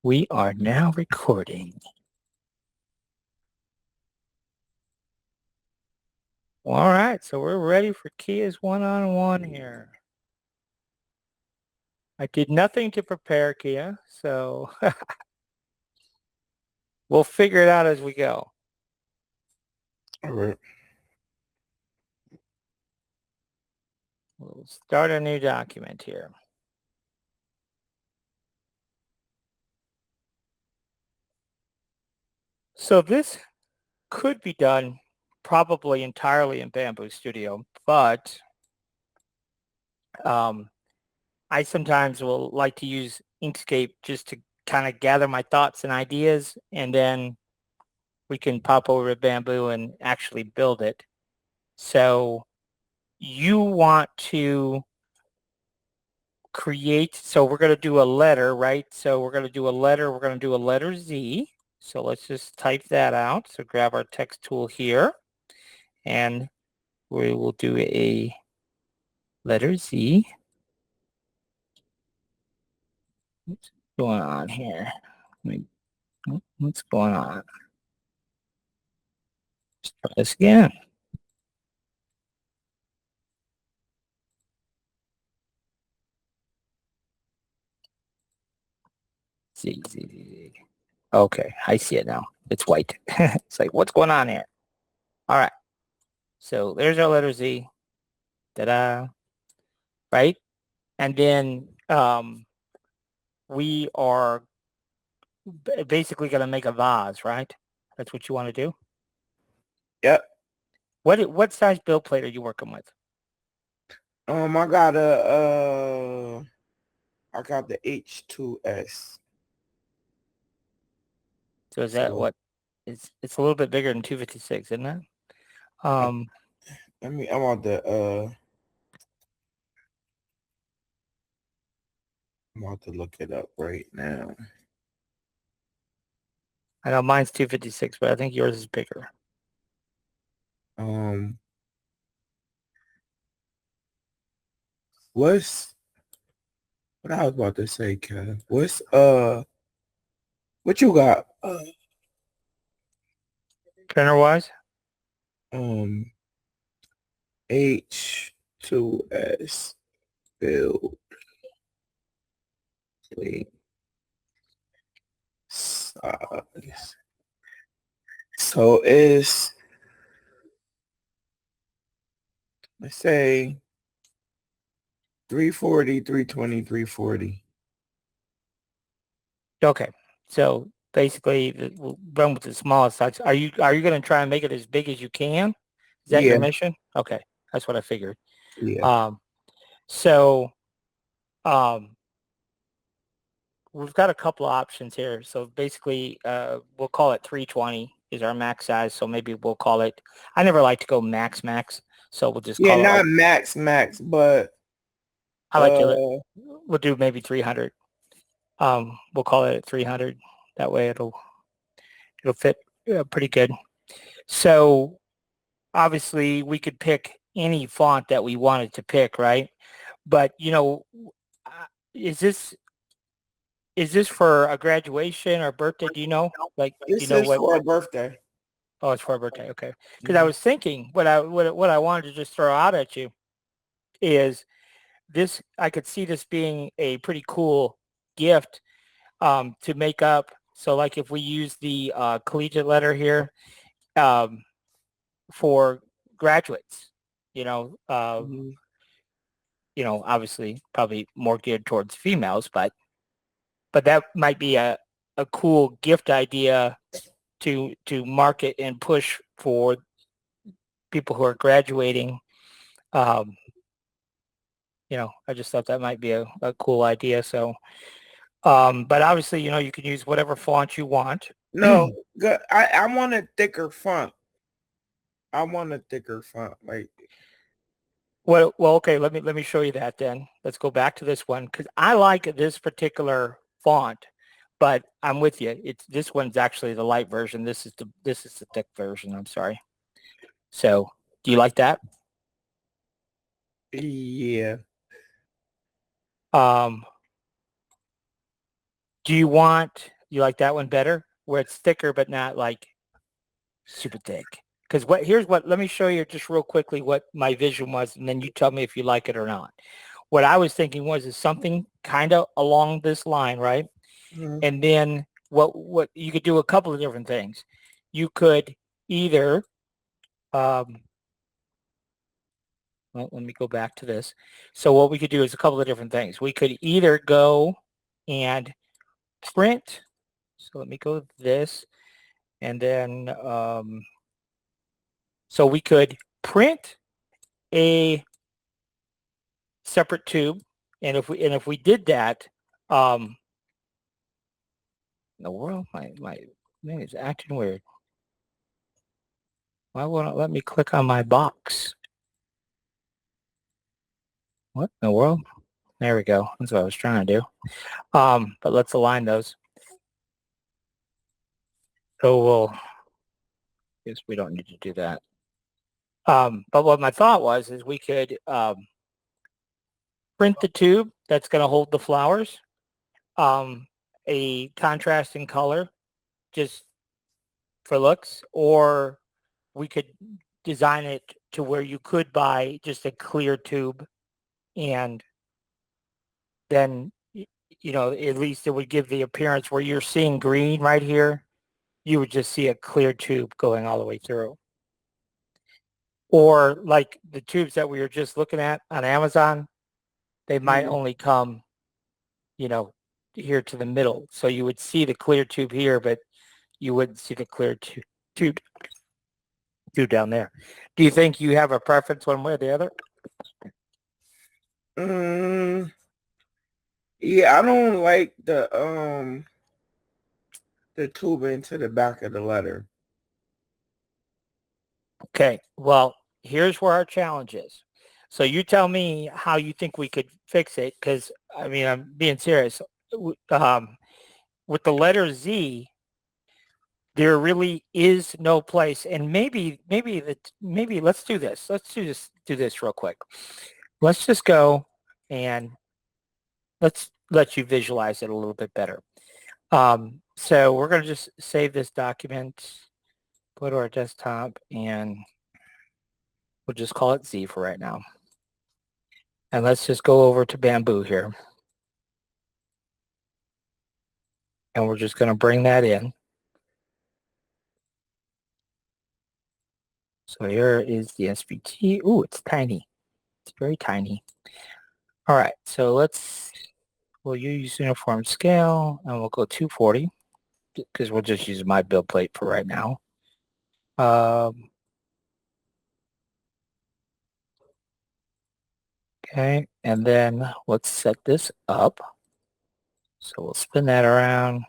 We are now recording. All right, so we're ready for Kia's one-on-one here. I did nothing to prepare, Kia, so we'll figure it out as we go. All right. We'll start a new document here. So this could be done probably entirely in Bamboo Studio, but I sometimes will like to use Inkscape just to kind of gather my thoughts and ideas, and then we can pop over to Bamboo and actually build it. So you want to create, so we're going to do a letter, right? So we're going to do a letter, we're going to do a letter Z. So let's just type that out. So grab our text tool here and we will do a letter Z. What's going on here? What's going on? Let's try this again. Z, Z, Z, Z. Okay, I see it now. It's white. It's like, what's going on here? All right. So there's our letter Z. Ta-da. Right? And then we are basically going to make a vase, right? That's what you want to do? Yep. What size build plate are you working with? I got the H2S. So is that So what? It's a little bit bigger than 256, isn't it? I mean I'm about to look it up right now. I know mine's 256, but I think yours is bigger. What's what I was about to say, Kev? What you got? Printer wise? H2S build plate size. So it's, let's say 340, 320, 340. Okay. So basically, we'll run with the smallest size. Are you going to try and make it as big as you can? Is that your Yeah, mission? Okay, that's what I figured. yeah. So we've got a couple of options here. So basically, we'll call it 320 is our max size. So maybe we'll call it. I never like to go max. So we'll just Yeah, call it like. not max, but I like to. uh We'll do maybe 300. We'll call it 300. That way it'll fit pretty good. So obviously we could pick any font that we wanted to pick, right? But is this for a graduation or birthday? Do you know? Like, do you this know is what? for a birthday. Oh, it's for a birthday. Okay. Because I Mhm. was thinking what I wanted to just throw out at you is this. I could see this being a pretty cool gift to make up. So, like, if we use the collegiate letter here um, for graduates, you know, uh, Mhm. obviously probably more geared towards females, but that might be a cool gift idea to market and push for people who are graduating. Um, I just thought that might be a cool idea. So, but obviously, you can use whatever font you want. No, good. I want a thicker font. I want a thicker font. Like, Well, okay. Let me show you that then. Let's go back to this one because I like this particular font, but I'm with you. This one's actually the light version. This is the thick version. I'm sorry. So, do you like that? yeah. Um, do you want You like that one better? Where it's thicker, but not like super thick. Because let me show you just real quickly what my vision was, and then you tell me if you like it or not. What I was thinking was is something kind of along this line, right? Mhm. And then what you could do a couple of different things. You could either, well, let me go back to this. So what we could do is a couple of different things. We could either go and print. So let me go to this, and then so we could print a separate tube, and if we did that, in the world, my thing is acting weird. Why won't it let me click on my box? What in the world? There we go. That's what I was trying to do. But let's align those. So guess we don't need to do that. But what my thought was is we could print the tube that's going to hold the flowers, a contrasting color, just for looks, or we could design it to where you could buy just a clear tube, and then at least it would give the appearance where you're seeing green right here, you would just see a clear tube going all the way through. Or like the tubes that we were just looking at on Amazon, they might only come, here to the middle. So you would see the clear tube here, but you wouldn't see the clear tube down there. Do you think you have a preference one way or the other? Yeah, I don't like the tube into the back of the letter. Okay, well, here's where our challenge is. So you tell me how you think we could fix it, because I mean, I'm being serious. With the letter Z, there really is no place, and maybe let's do this. Let's do this real quick. Let's just go and let's let you visualize it a little bit better. So we're going to just save this document, go to our desktop, and we'll just call it Z for right now. And let's just go over to Bamboo here. And we're just going to bring that in. So here is the SVT. Ooh, it's tiny. It's very tiny. All right, so we'll use uniform scale, and we'll go 240 because we'll just use my build plate for right now. Okay, and then let's set this up. So we'll spin that around.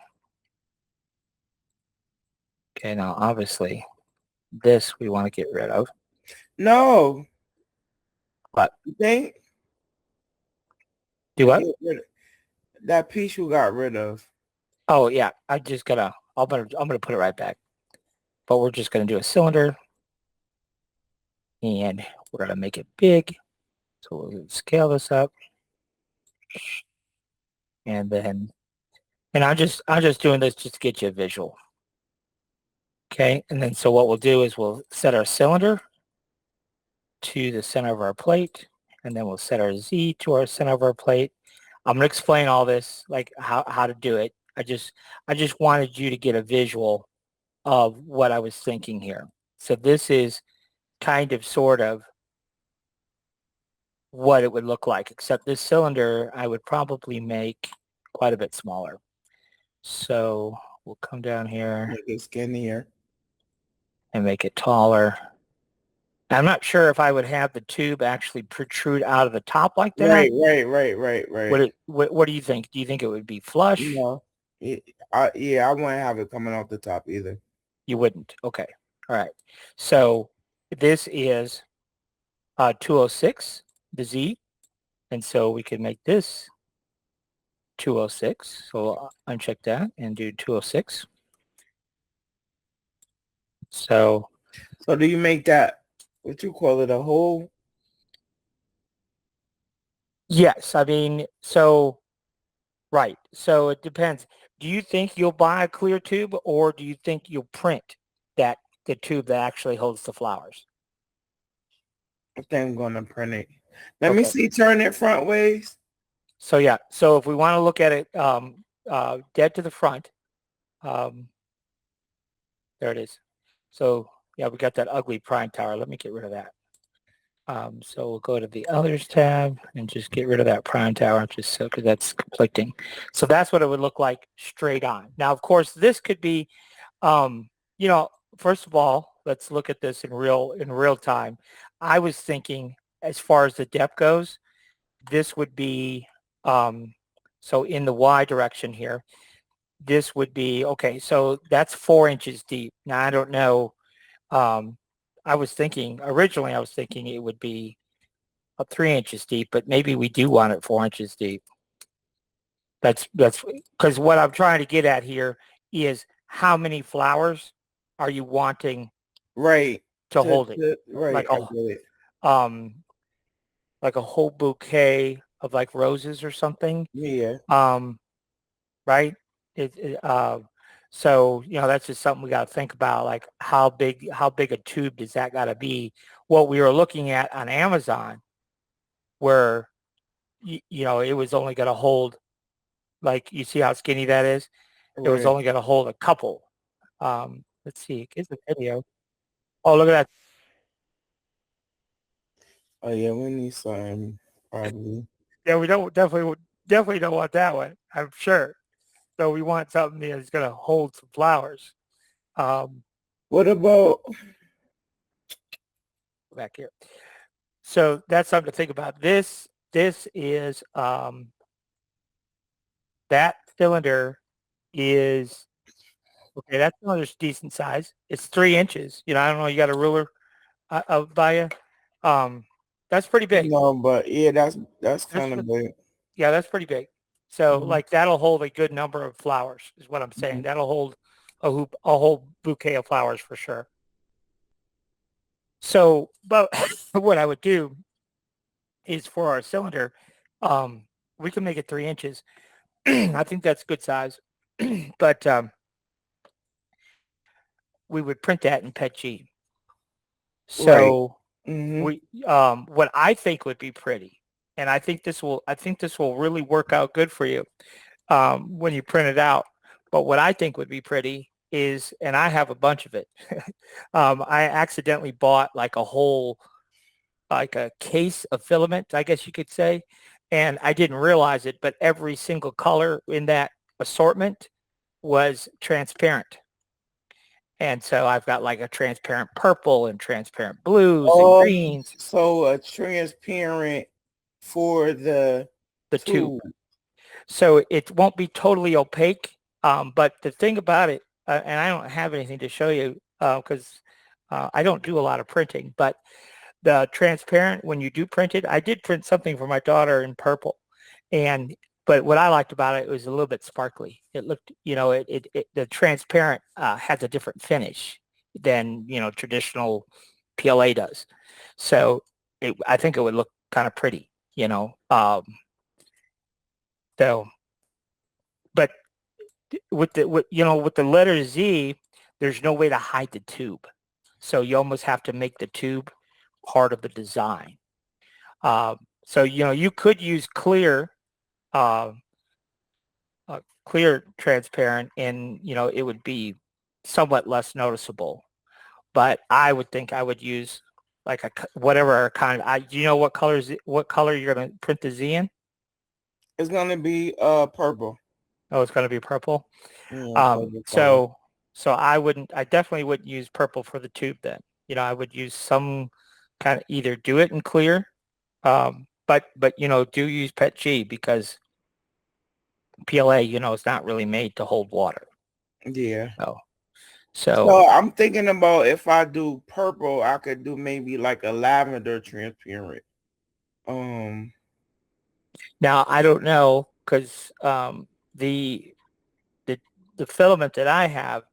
Okay, now obviously this we want to get rid of. No. What? You think? Do what? That piece you got rid of. Oh yeah, I'm gonna put it right back. But we're just gonna do a cylinder, and we're gonna make it big. So we'll scale this up, and I'm just doing this just to get you a visual. Okay, and then so what we'll do is we'll set our cylinder to the center of our plate, and then we'll set our Z to our center of our plate. I'm going to explain all this, like how to do it. I just wanted you to get a visual of what I was thinking here. So this is kind of sort of what it would look like, except this cylinder I would probably make quite a bit smaller. So we'll come down here. Make it skinnier. And make it taller. I'm not sure if I would have the tube actually protrude out of the top like that. Right. What do you think? Do you think it would be flush? No. I wouldn't have it coming off the top either. You wouldn't. Okay. All right. So this is 206, the Z. And so we can make this 206. So we'll uncheck that and do 206. So do you make that, what you call it, a hole? yes. I mean, so, right. So it depends. do you think you'll buy a clear tube, or do you think you'll print that the tube that actually holds the flowers? I think I'm gonna print it. Let me Okay. see. Turn it front ways. So yeah. So if we want to look at it dead to the front, um, there it is. So yeah, we got that ugly prime tower. Let me get rid of that. So we'll go to the others tab and just get rid of that prime tower just so because that's conflicting. So that's what it would look like straight on. Now, of course, this could be, um, you know, first of all, let's look at this in real time. I was thinking as far as the depth goes, this would be, um, so in the Y direction here, this would be, okay, so that's 4 inches deep. Now, I don't know. Um, originally I was thinking it would be 3 inches deep, but maybe we do want it 4 inches deep. That's because what I'm trying to get at here is how many flowers are you wanting Right. to hold it? Right. Like I get it. um like a whole bouquet of like roses or something. Yeah. Um, right? So that's just something we got to think about. Like how big a tube does that got to be? What we were looking at on Amazon, where it was only going to hold, like, you see how skinny that is. It was Right. only going to hold a couple. Let's see. Here's the video. Oh, look at that. Oh yeah, we need some probably. Yeah, we definitely don't want that one. I'm sure. So we want something that's going to hold some flowers. Um, What about back here. So that's something to think about. This is that cylinder is okay. That cylinder's decent size. It's 3 inches. I don't know. You got a ruler by you? Um, that's pretty big. no? But yeah, that's That's kind of big. Yeah, that's pretty big. So Mm-hmm. like that'll hold a good number of flowers, is what I'm saying. Mm-hmm. That'll hold a whole bouquet of flowers for sure. So, but what I would do is for our cylinder, um, we can make it 3 inches. I think that's good size. But we would print that in PETG. Right. So Mm-hmm. what I think would be pretty, and I think this will really work out good for you when you print it out. But what I think would be pretty is, and I have a bunch of it. I accidentally bought like a case of filament, I guess you could say, and I didn't realize it, but every single color in that assortment was transparent. And so I've got like a transparent purple and transparent blues and Oh, greens, so a transparent for the the tube. tube. So it won't be totally opaque. But the thing about it, and I don't have anything to show you because I don't do a lot of printing, but the transparent, when you do print it, I did print something for my daughter in purple. And but what I liked about it was a little bit sparkly. It looked, the transparent has a different finish than traditional PLA does. So I think it would look kind of pretty. So, but with the letter Z, there's no way to hide the tube. So you almost have to make the tube part of the design. So you could use uh, clear transparent, and it would be somewhat less noticeable. But I would think I would use like whatever kind of. Do you know what color you're going to print the Z in? It's gonna be purple. Oh, it's going to be purple. Yeah, Um, purple color. so I definitely wouldn't use purple for the tube then. I would use some kind of, either do it in clear, but do use PETG because PLA, is not really made to hold water. Yeah. So, so So I'm thinking about if I do purple, I could do maybe like a lavender transparent. Um, now I don't know because the the the filament that I have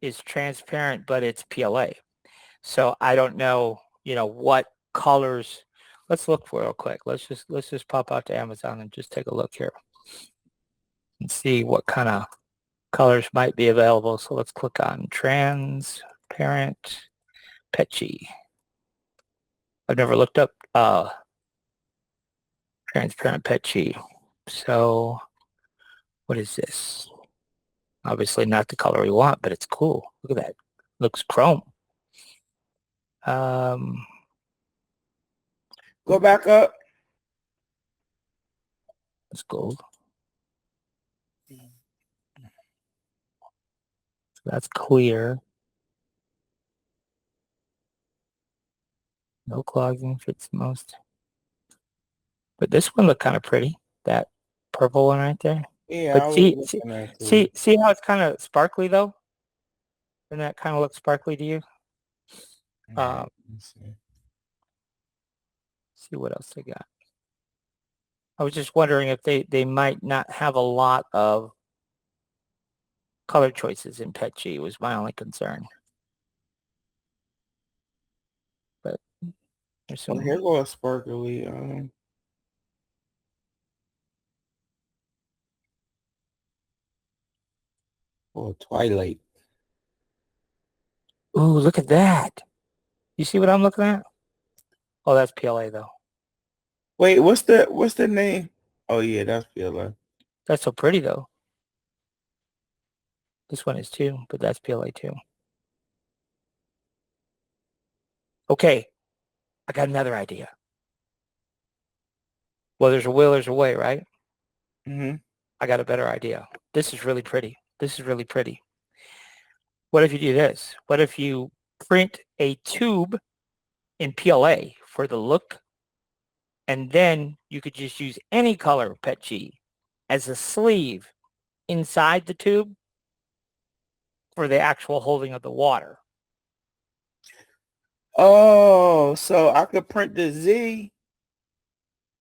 is transparent, but it's PLA. So I don't know, what colors. Let's look for it real quick. Let's just pop out to Amazon and just take a look here and see what kind of. colors might be available. So let's click on transparent Petchy. I've never looked up transparent Petchy. So what is this? Obviously not the color we want, but it's cool. Look at that. Looks chrome. Go back up. It's gold. So that's clear. No clogging fits most. But this one looked kind of pretty. That purple one right there. Yeah, I But was see, looking at too. see how it's kind of sparkly though? Doesn't that kind of look sparkly to you? Right, let's See what else they got. I was just wondering if they might not have a lot of color choices in Petchy was my only concern. But there's Well, some. here goes sparkly. Oh, Twilight. Ooh, look at that. You see what I'm looking at? Oh, that's PLA though. Wait, what's the name? Oh yeah, that's PLA. That's so pretty though. This one is too, but that's PLA too. Okay, I got another idea. Well, there's a will, there's a way, right? Mm-hmm. I got a better idea. This is really pretty. This is really pretty. What if you do this? What if you print a tube in PLA for the look, and then you could just use any color PETG as a sleeve inside the tube for the actual holding of the water. Oh, so I could print the Z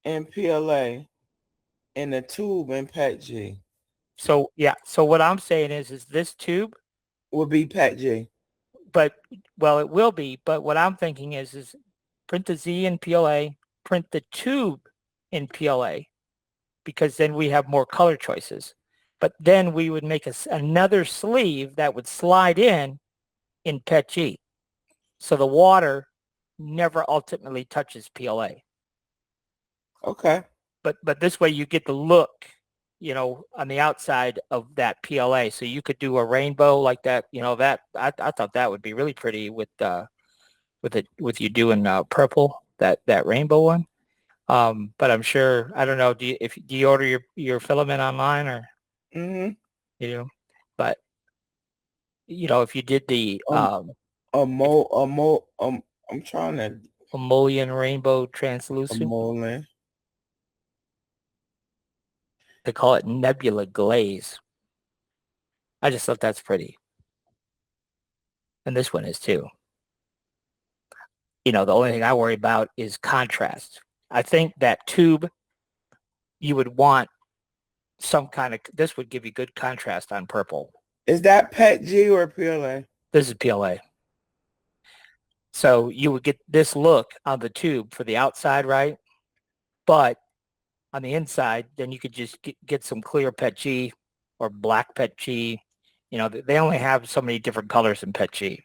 in PLA and the tube in PETG So yeah, so what I'm saying is this tube, would be PETG. but well, it will be, but what I'm thinking is print the Z in PLA, print the tube in PLA, because then we have more color choices. But then we would make another sleeve that would slide in PETG. So the water never ultimately touches PLA. Okay. But this way you get the look, you know, on the outside of that PLA. So you could do a rainbow like that, you know, that I thought that would be really pretty with you doing purple, that rainbow one. But I'm sure, I don't know, do you order your filament online or Mm-hmm. you know, but you know, if you did the A if mo a mo I'm trying to emollient rainbow a translucent, molding. they call it nebula glaze. I just thought that's pretty. And this one is too. You know, the only thing I worry about is contrast. I think that tube, you would want some kind of, this would give you good contrast on purple. Is that PETG or PLA? This is PLA. So you would get this look on the tube for the outside, right? But on the inside, then you could just get some clear PETG or black PETG. You know, they only have so many different colors in PETG.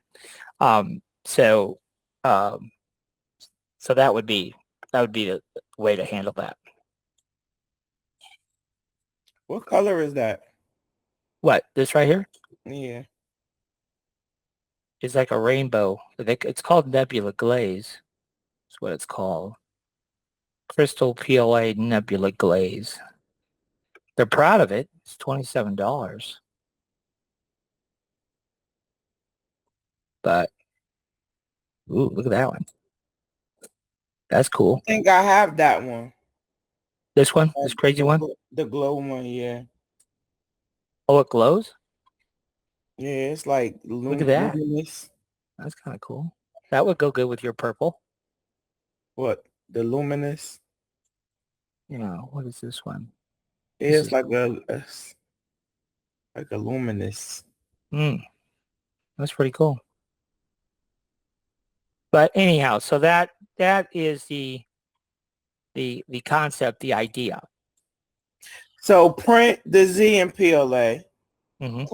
Um, so, um, so that would be the way to handle that. What color is that? What, this right here Yeah. is like a rainbow. It's called Nebula Glaze. That's what it's called. Crystal PLA Nebula Glaze. They're proud of it. It's $27. But ooh, look at that one. That's I cool. think I have that one. This one, this crazy one. The glow one, yeah. Oh, it glows. Yeah, it's like Look at that. luminous. That's kind of cool. That would go good with your purple. What? The luminous? You know, what is this one? Yeah, This it's is, like a luminous. that's pretty cool. But anyhow, so that is the concept, the idea. So print the Z in PLA Mm-hmm.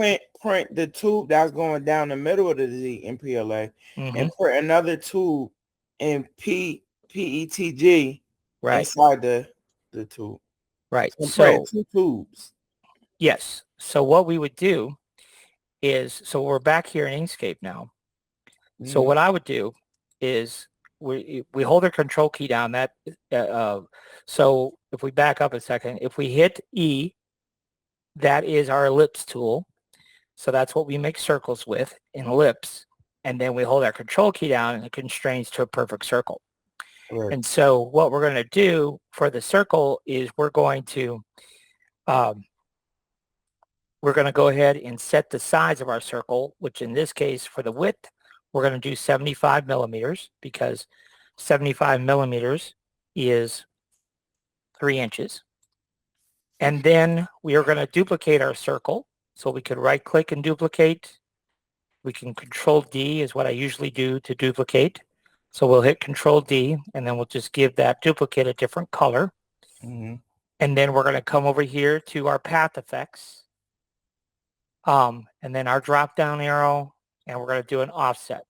print the tube that's going down the middle of the Z in PLA, Mm-hmm. and print another tube in PETG Right. inside the tube. Right. So I'm printing So, 2 tubes. yes. So what we would do is, so we're back here in Inkscape now. So Mm-hmm. what I would do is we hold the control key down. So if we back up a second, if we hit E, that is our ellipse tool. So that's what we make circles with in ellipse. And then we hold our control key down and it constrains to a perfect circle. Right. And so what we're going to do for the circle is um, we're going to go ahead and set the size of our circle, which in this case for the width, we're going to do 75 millimeters because 75 millimeters is 3 inches. And then we are going to duplicate our circle. So we could right click and duplicate. We can control D is what I usually do to duplicate. So we'll hit control D and then we'll just give that duplicate a different color. Mm-hmm. And then we're going to come over here to our path effects. And then our drop down arrow, and we're going to do an offset.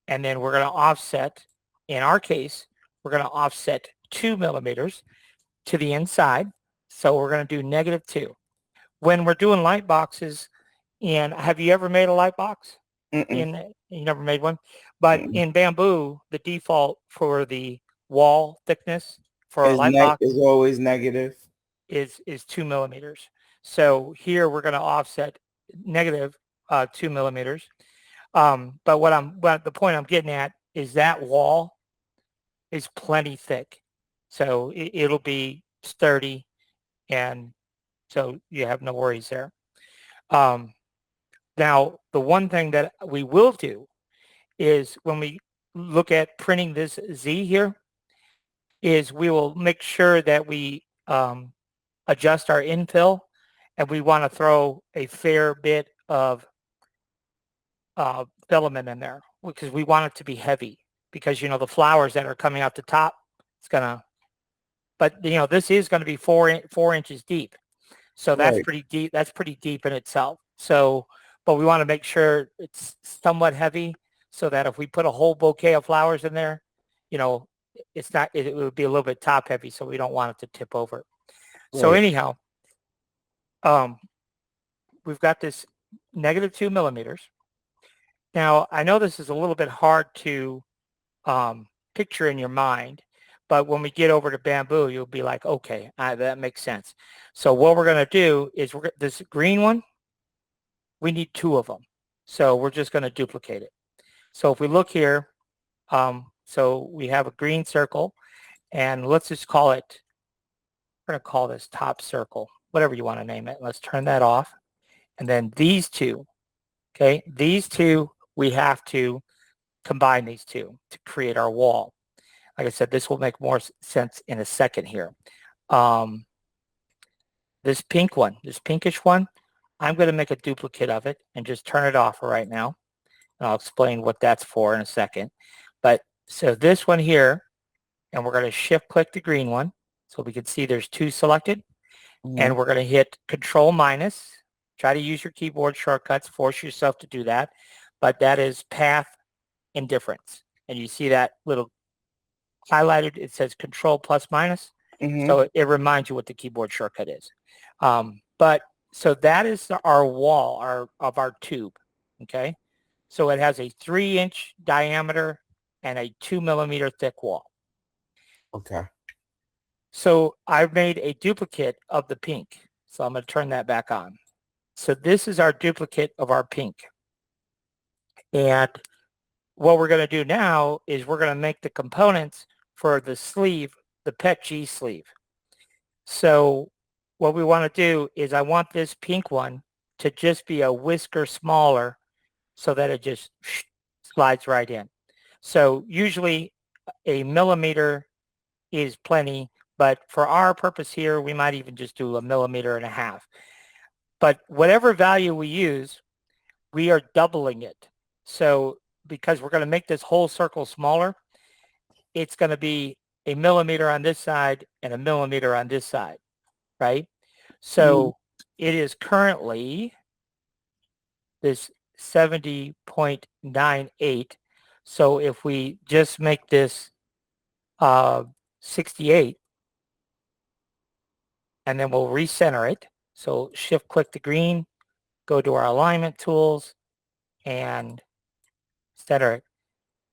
And then we're going to offset, in our case, we're going to offset 2 millimeters to the inside. So we're going to do -2. When we're doing light boxes, and have you ever made a light box? Mm-mm. You never made one? But Mm-mm. in Bamboo, the default for the wall thickness for a light box Is always negative. is 2 millimeters. So here we're going to offset negative 2 millimeters. But what the point I'm getting at is that wall is plenty thick. So it'll be sturdy. And so you have no worries there. Um, Now, the one thing that we will do is when we look at printing this Z here, is we will make sure that we adjust our infill, and we want to throw a fair bit of filament in there because we want it to be heavy because, the flowers that are coming out the top, it's going to, but, this is going to be 4 inches deep. So that's Right. pretty deep. That's pretty deep in itself. So, but we want to make sure it's somewhat heavy so that if we put a whole bouquet of flowers in there, you know, it's not, it would be a little bit top heavy. So we don't want it to tip over. So Right. anyhow, um, we've got this -2 millimeters. Now I know this is a little bit hard to picture in your mind, but when we get over to Bamboo, you'll be like, okay, that makes sense. So what we're going to do is this green one, we need 2 of them. So we're just going to duplicate it. So if we look here, so we have a green circle, and let's just call it, we're going to call this top circle, whatever you want to name it. Let's turn that off. And then these 2, okay, these 2, we have to combine these 2 to create our wall. Like I said, this will make more sense in a second here. Um, this pink one, this pinkish one, I'm going to make a duplicate of it and just turn it off right now. And I'll explain what that's for in a second. But so this one here, and we're going to shift click the green one. So we can see there's 2 selected. Mm-hmm. And we're going to hit Control minus. Try to use your keyboard shortcuts. Force yourself to do that. But that is path indifference. And you see that little highlighted. It says Control plus minus. Mm-hmm. So it reminds you what the keyboard shortcut is. But so that is our wall of our tube. Okay. So it has a 3-inch diameter and a 2 millimeter thick wall. Okay. So I've made a duplicate of the pink. So I'm going to turn that back on. So this is our duplicate of our pink. And what we're going to do now is we're going to make the components for the sleeve, the PET G sleeve. So what we want to do is I want this pink one to just be a whisker smaller so that it just slides right in. So usually a millimeter is plenty, but for our purpose here, we might even just do 1.5 millimeters. But whatever value we use, we are doubling it. So because we're going to make this whole circle smaller, it's going to be 1 millimeter on this side and 1 millimeter on this side, right? Mm-hmm. So it is currently this 70.98. So if we just make this 68, and then we'll recenter it. So shift click the green, go to our alignment tools, and center it.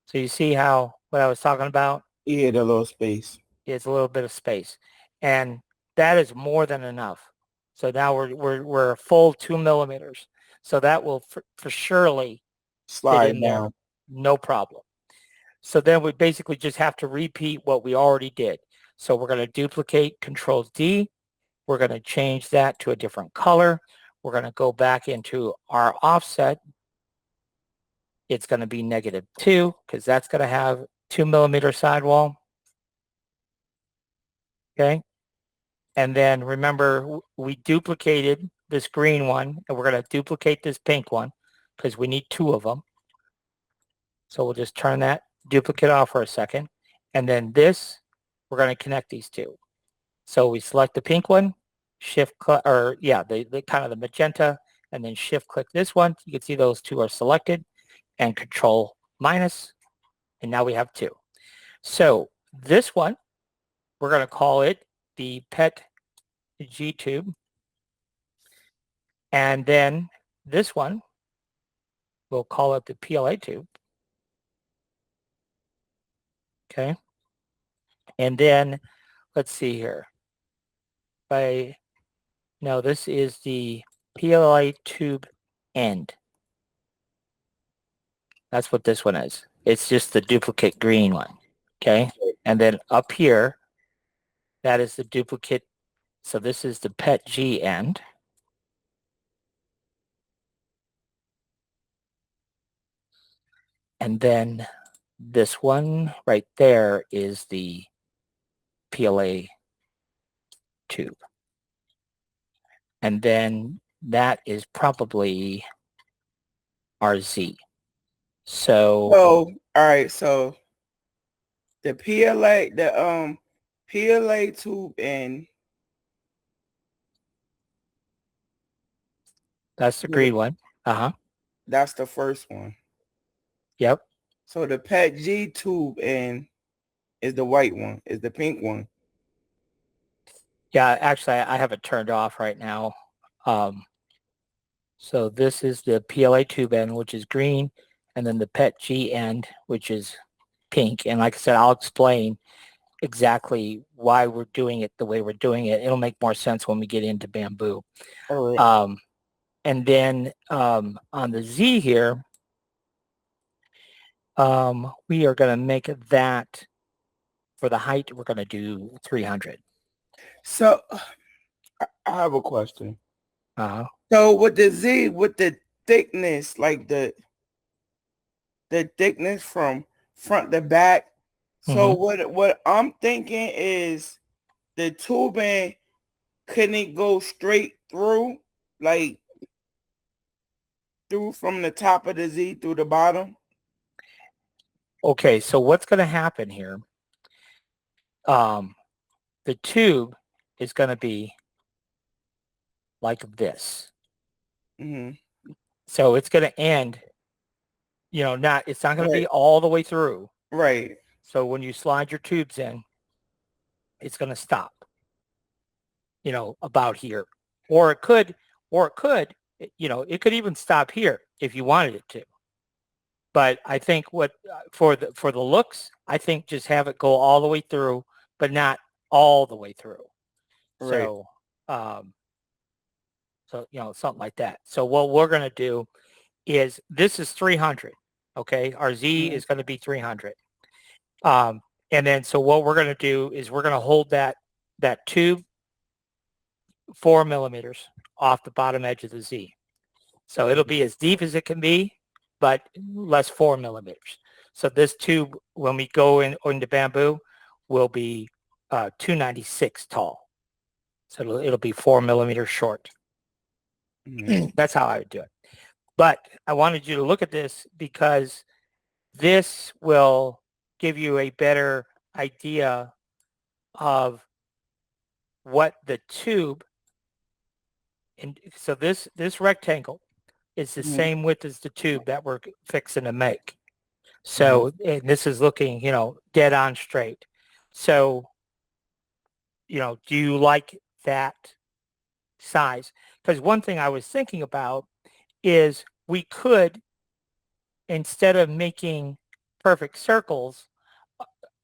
So you see how what I was talking about Yeah, the little space. is a little bit of space, and that is more than enough. So now we're a full 2 millimeters. So that will for surely fit Slide in there, down. no problem. So then we basically just have to repeat what we already did. So we're going to duplicate Control D. We're going to change that to a different color. We're going to go back into our offset. It's going to be -2 because that's going to have 2 millimeter sidewall. Okay. And then remember, we duplicated this green one, and we're going to duplicate this pink one because we need 2 of them. So we'll just turn that duplicate off for a second. And then this, we're going to connect these 2. So we select the pink one, shift or yeah, the kind of the magenta, and then shift click this one. You can see those 2 are selected, and control minus, and now we have 2. So this one, we're going to call it the PET G tube. And then this one, we'll call it the PLA tube. Okay. And then let's see here. No, this is the PLA tube end. That's what this one is. It's just the duplicate green one. Okay. And then up here, that is the duplicate. So this is the PET G end. And then this one right there is the PLA tube. And then that is probably RZ. So So, all right. So the PLA tube end. that's the green one. Uh-huh. That's the first one. Yep. So the PET G tube end is the white one, is the pink one. Yeah, actually, I have it turned off right now. So this is the PLA tube end, which is green, and then the PET G end, which is pink. And like I said, I'll explain exactly why we're doing it the way we're doing it. It'll make more sense when we get into bamboo. All right. And then on the Z here, we are going to make that for the height. We're going to do 300. So I have a question. Uh-huh. So with the Z, with the thickness, like the thickness from front to back. So what I'm thinking is the tubing couldn't go straight through, like through from the top of the Z through the bottom. Okay, so what's going to happen here? The tube is going to be like this. Mm-hmm. So it's going to end, it's not going to be all the way through. Right. So when you slide your tubes in, it's going to stop, about here. Or it could, it could even stop here if you wanted it to. But I think for the looks, I think just have it go all the way through, but not all the way through. Right. So, something like that. So what we're going to do is this is 300. Okay. Our Z is going to be 300. And then, so what we're going to do is we're going to hold that tube 4 millimeters off the bottom edge of the Z. So it'll be as deep as it can be, but less 4 millimeters. So this tube, when we go into bamboo, will be 296 tall. So it'll be 4 millimeters short. That's how I would do it. But I wanted you to look at this because this will give you a better idea of what the tube, and so this rectangle is the Mhm. same width as the tube that we're fixing to make. Mhm. So, and this is looking, dead on straight. So, do you like that size? Because one thing I was thinking about is we could, instead of making perfect circles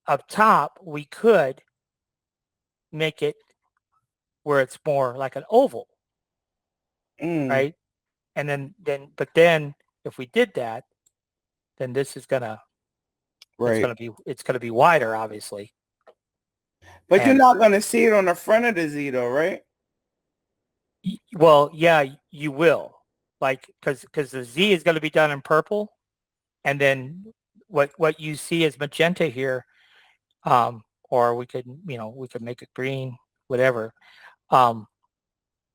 up top, we could make it where it's more like an oval, Mm. right? And then if we did that, then this is gonna, Right. it's gonna be wider, obviously. But you're And not gonna see it on the front of the Z though, right? well, yeah, you will, like, because the Z is going to be done in purple, and then what you see as magenta here, or we could make it green, whatever. Um,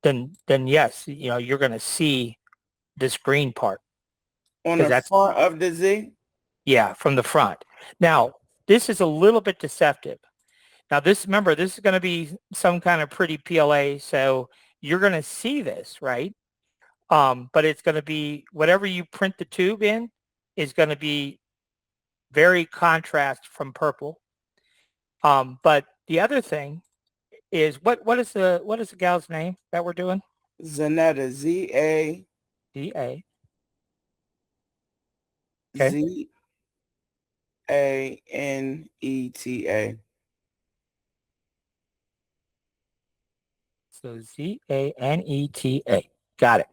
then yes, you're going to see this green part On because the that's, front of the Z. yeah, from the front. Now this is a little bit deceptive. Now remember, this is going to be some kind of pretty PLA, so you're going to see this, right? But it's going to be whatever you print the tube in is going to be very contrast from purple. But the other thing is what is the gal's name that we're doing? Zanetta, Z-A, DA. Okay. Z-A-N-E-T-A. So Zaneta. Got it.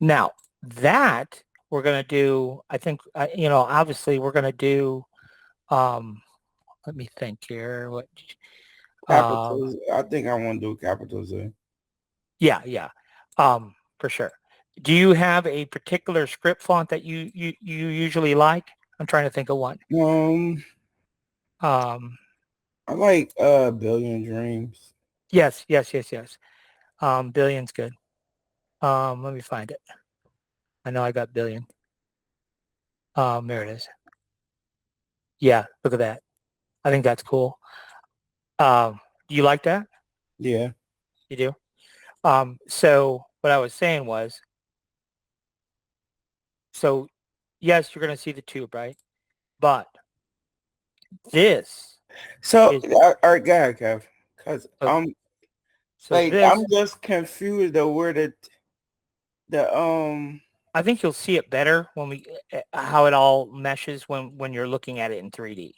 Now that we're going to do, I think, obviously we're going to do, um, let me think here. Um, Capitals. I think I want to do capitals there. Yeah, yeah, for sure. Do you have a particular script font that you usually like? I'm trying to think of one. Um, Um, I like Billion Dreams. yes, yes, yes, yes. Billion's good. Let me find it. I know I got billion. There it is. Yeah, look at that. I think that's cool. Do you like that? Yeah. You do? So what I was saying was, so yes, you're going to see the tube, right? But this So, is all right, go ahead, Kev. Cause so, so I'm this just confused of where the I think you'll see it better when how it all meshes when you're looking at it in 3D.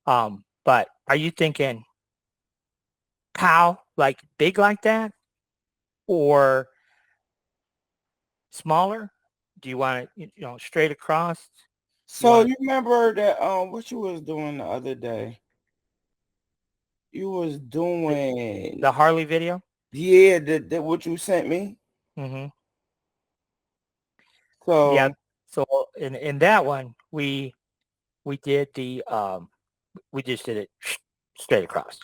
But are you thinking pow, like big like that, or smaller? Do you want it, straight across? You so want it you remember that what you was doing the other day? You was the, doing the Harley video? yeah, the what you sent me. Hmm. Yeah. So So in that one, we did we just did it straight across.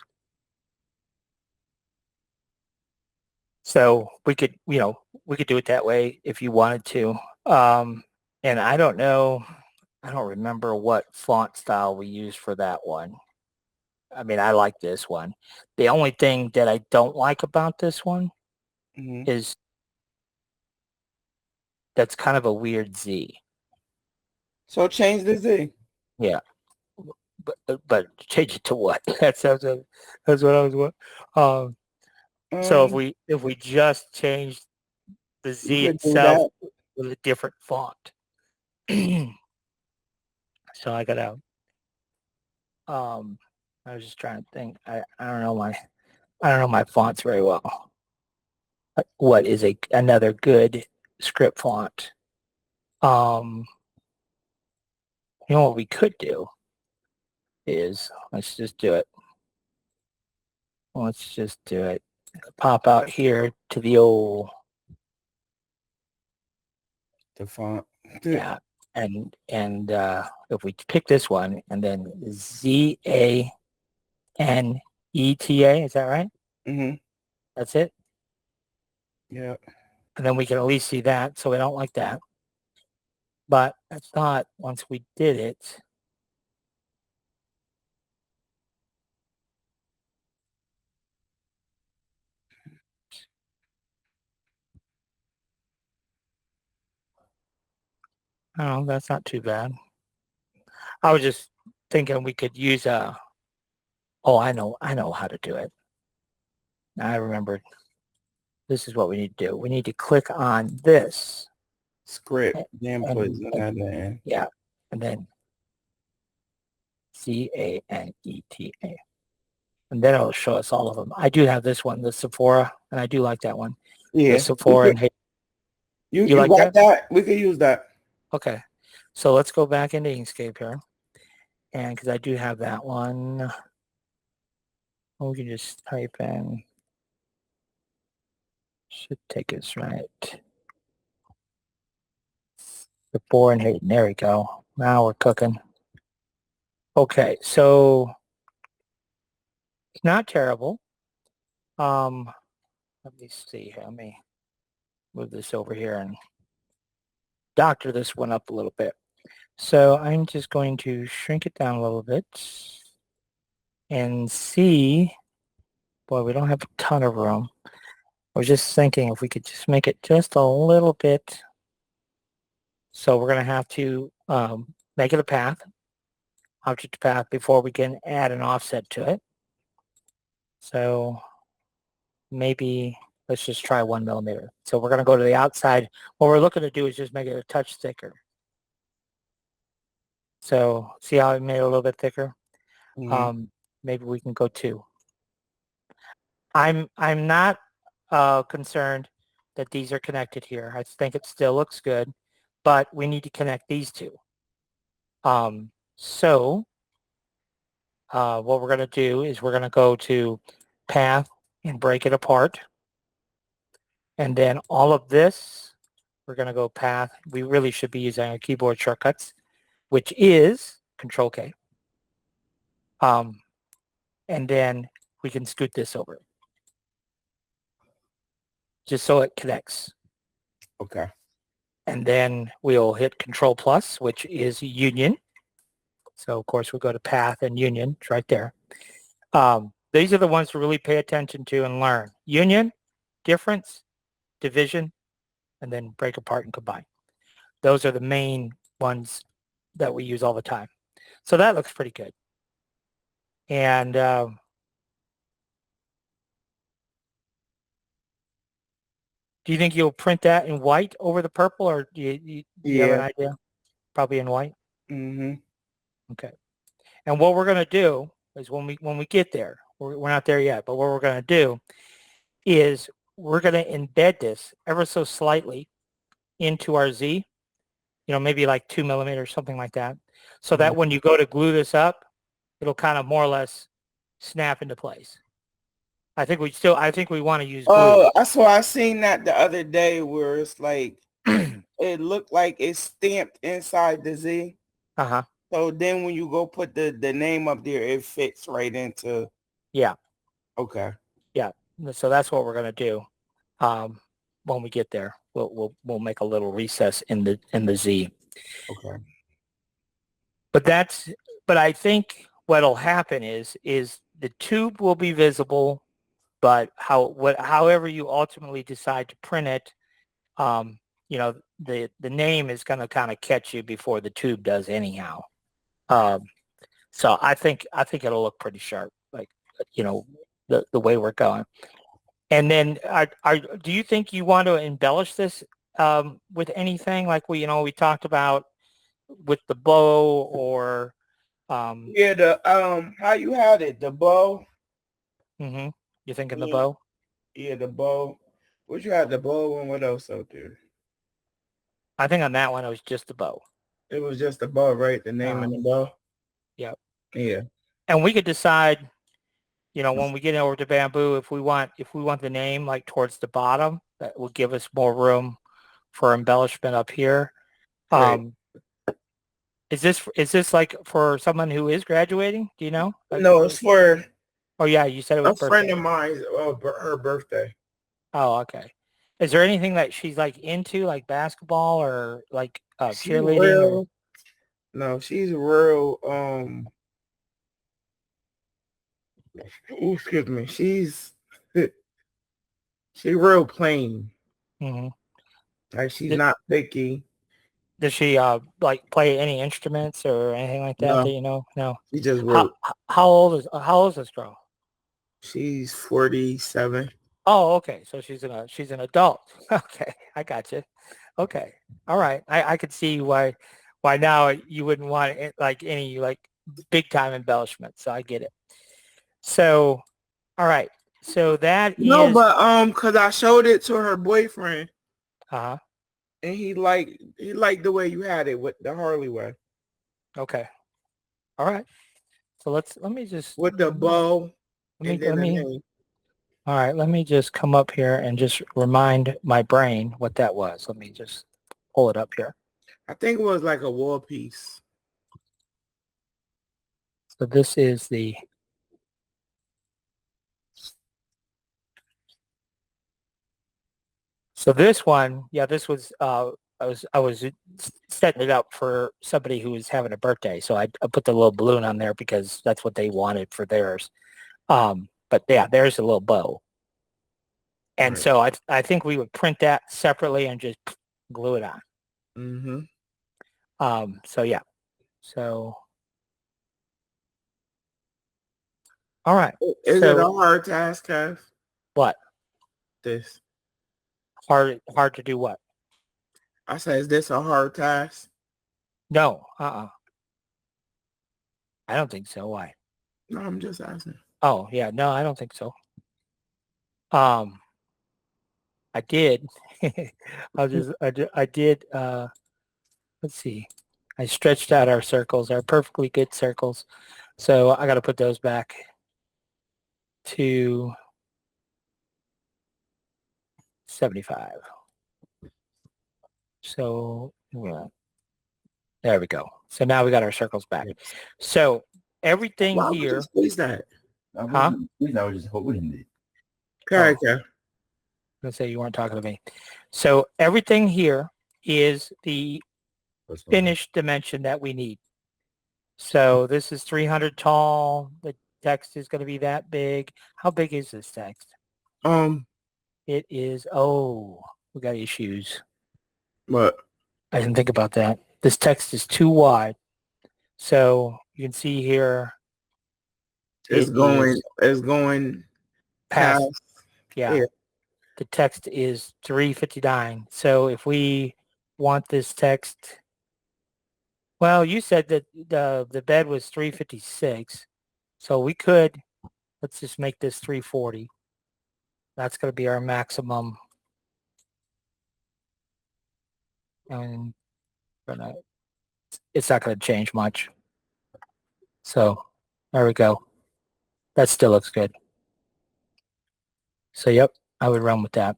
So we could do it that way if you wanted to. And I don't remember what font style we used for that one. I mean, I like this one. The only thing that I don't like about this one mhm. is that's kind of a weird Z. So change the Z. Yeah, but change it to what? That's what I was what. So Um, if we just change the you Z could do itself that. with a different font. So um I was just trying to think. I don't know my fonts very well. What is another good script font? Um, what we could do is let's just do it. Let's just do it. Pop out here to the old, The font. yeah, and if we pick this one and then Zaneta, is that right? Mm-hmm. That's it. Yeah. And then we can at least see that. So we don't like that. But I thought once we did it, Oh, that's not too bad. I was just thinking we could use a. Oh, I know how to do it. I remembered. This is what we need to do. We need to click on this, Script, and, then put and, and Zanetta. yeah, and then Caneta, and then it'll show us all of them. I do have this one, the Sephora, and I do like that one. The Yeah, Sephora and you you like got that? that? We could use that. Okay, so let's go back into Inkscape here, and because I do have that one, we can just type in. Should take us right. Sephora and Hayden. There we go. Now we're cooking. Okay, so it's not terrible. Let me see here. Let me move this over here and doctor this one up a little bit. So I'm just going to shrink it down a little bit and see. Boy, we don't have a ton of room. I was just thinking if we could just make it just a little bit. So we're going to have to make it a path, object path, before we can add an offset to it. So maybe let's just try 1 millimeter. So we're going to go to the outside. What we're looking to do is just make it a touch thicker. So see how I made it a little bit thicker? Mm-hmm. Maybe we can go 2. I'm not concerned that these are connected here. I think it still looks good, but we need to connect these two. So what we're going to do is we're going to go to path and break it apart. And then all of this, we're going to go path. We really should be using our keyboard shortcuts, which is Control K. And then we can scoot this over just so it connects. Okay. And then we'll hit Control Plus, which is union. So of course we'll go to path and union. It's right there. These are the ones to really pay attention to and learn. Union, difference, division, and then break apart and combine. Those are the main ones that we use all the time. So that looks pretty good. And do you think you'll print that in white over the purple, or do you have an Yeah. idea? Probably in white. Mm-hmm. Okay. And what we're going to do is when we get there, we're not there yet, but what we're going to do is we're going to embed this ever so slightly into our Z, maybe like 2 millimeters, something like that, so Mm-hmm. that when you go to glue this up, it'll kind of more or less snap into place. I think we want to use glue. Oh, I seen that the other day where it's like it looked like it's stamped inside the Z. Uh-huh. So then when you go put the name up there, it fits right into. Yeah. Okay. Yeah. So that's what we're going to do. Um, when we get there, we'll make a little recess in the Z. Okay. But I think what'll happen is the tube will be visible, but however you ultimately decide to print it, the name is going to kind of catch you before the tube does anyhow. Um, so I think it'll look pretty sharp, like the way we're going. And then do you think you want to embellish this with anything like we talked about with the bow or Yeah, the how you had it, the bow. mm-hmm. You thinking the Yeah, bow? yeah, the bow. What you had, the bow, and what else out there? I think on that one it was just the bow. It was just the bow, right? The name Uh, and the bow. yeah. Yeah. And we could decide, when we get over to bamboo, if we want the name like towards the bottom, that will give us more room for embellishment up here. Right. Um, is this like for someone who is graduating? Do you know? Like, No, it's for oh yeah, you said it was a friend birthday. of mine. Her birthday. Oh, okay. Is there anything that she's like into, like basketball or like She cheerleading or? real. No, she's real. Excuse me. She real plain. Mm-hmm. Like she's not picky. Does she like play any instruments or anything like that No, that you know? No. she just How worked. how old is this girl? She's 47. Oh, okay. So she's an adult. Okay, I got you. Okay, all right. I could see why now you wouldn't want it, like any like big time embellishment. So I get it. So all right. So that No, is but cause I showed it to her boyfriend uh and he liked the way you had it with the Harley way. okay. All right. So let me just With the bow and then let the me name. all right. Let me just come up here and just remind my brain what that was. Let me just pull it up here. I think it was like a war piece. So this is the so this one, yeah, this was I was setting it up for somebody who was having a birthday. So I put the little balloon on there because that's what they wanted for theirs. But yeah, there's a little bow. And Right. so I think we would print that separately and just glue it on. Mm-hmm. So yeah. So all right. Is it a So hard task, Kev? what? This. Hard to do what? I said, is this a hard task? No. I don't think so. Why? No, I'm just asking. Oh, yeah. No, I don't think so. Um, I did. I did, let's see. I stretched out our circles, our perfectly good circles. So I got to put those back to 75. So yeah, there we go. So now we got our circles back. So everything Why would you here, squeeze that? huh? I was just holding it. Oh, Okay. let's say you weren't talking to me. So everything here is the What's going on? finished dimension that we need. So this is 300 tall. The text is going to be that big. How big is this text? Um, It is, oh, we got issues. but I didn't think about that. This text is too wide. So you can see here, it is it's going past, past yeah, here. the text is 359. So if we want this text, well, you said that the bed was 356. So we could, let's just make this 340. That's going to be our maximum. And gonna, it's not going to change much. So there we go. That still looks good. So yep, I would run with that.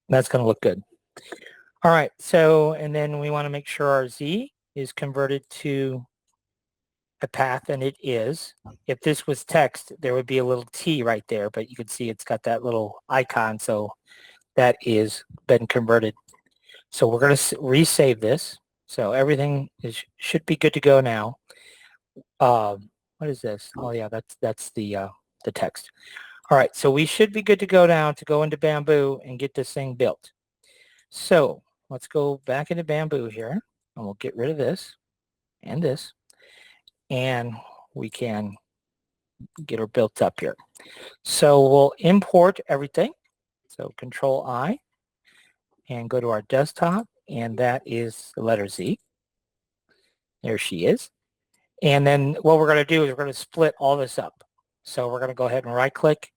That's going to look good. All right. So, and then we want to make sure our Z is converted to a path, and it is. If this was text, there would be a little T right there, but you can see it's got that little icon. So that is been converted. So we're going to resave this. So everything should be good to go now. What is this? Oh yeah, that's the text. All right, so we should be good to go now to go into Bamboo and get this thing built. So let's go back into Bamboo here, and we'll get rid of this and this, and we can get her built up here. So we'll import everything. So Control I, and go to our desktop, and that is the letter Z. There she is. And then what we're going to do is we're going to split all this up. So we're going to go ahead and right click,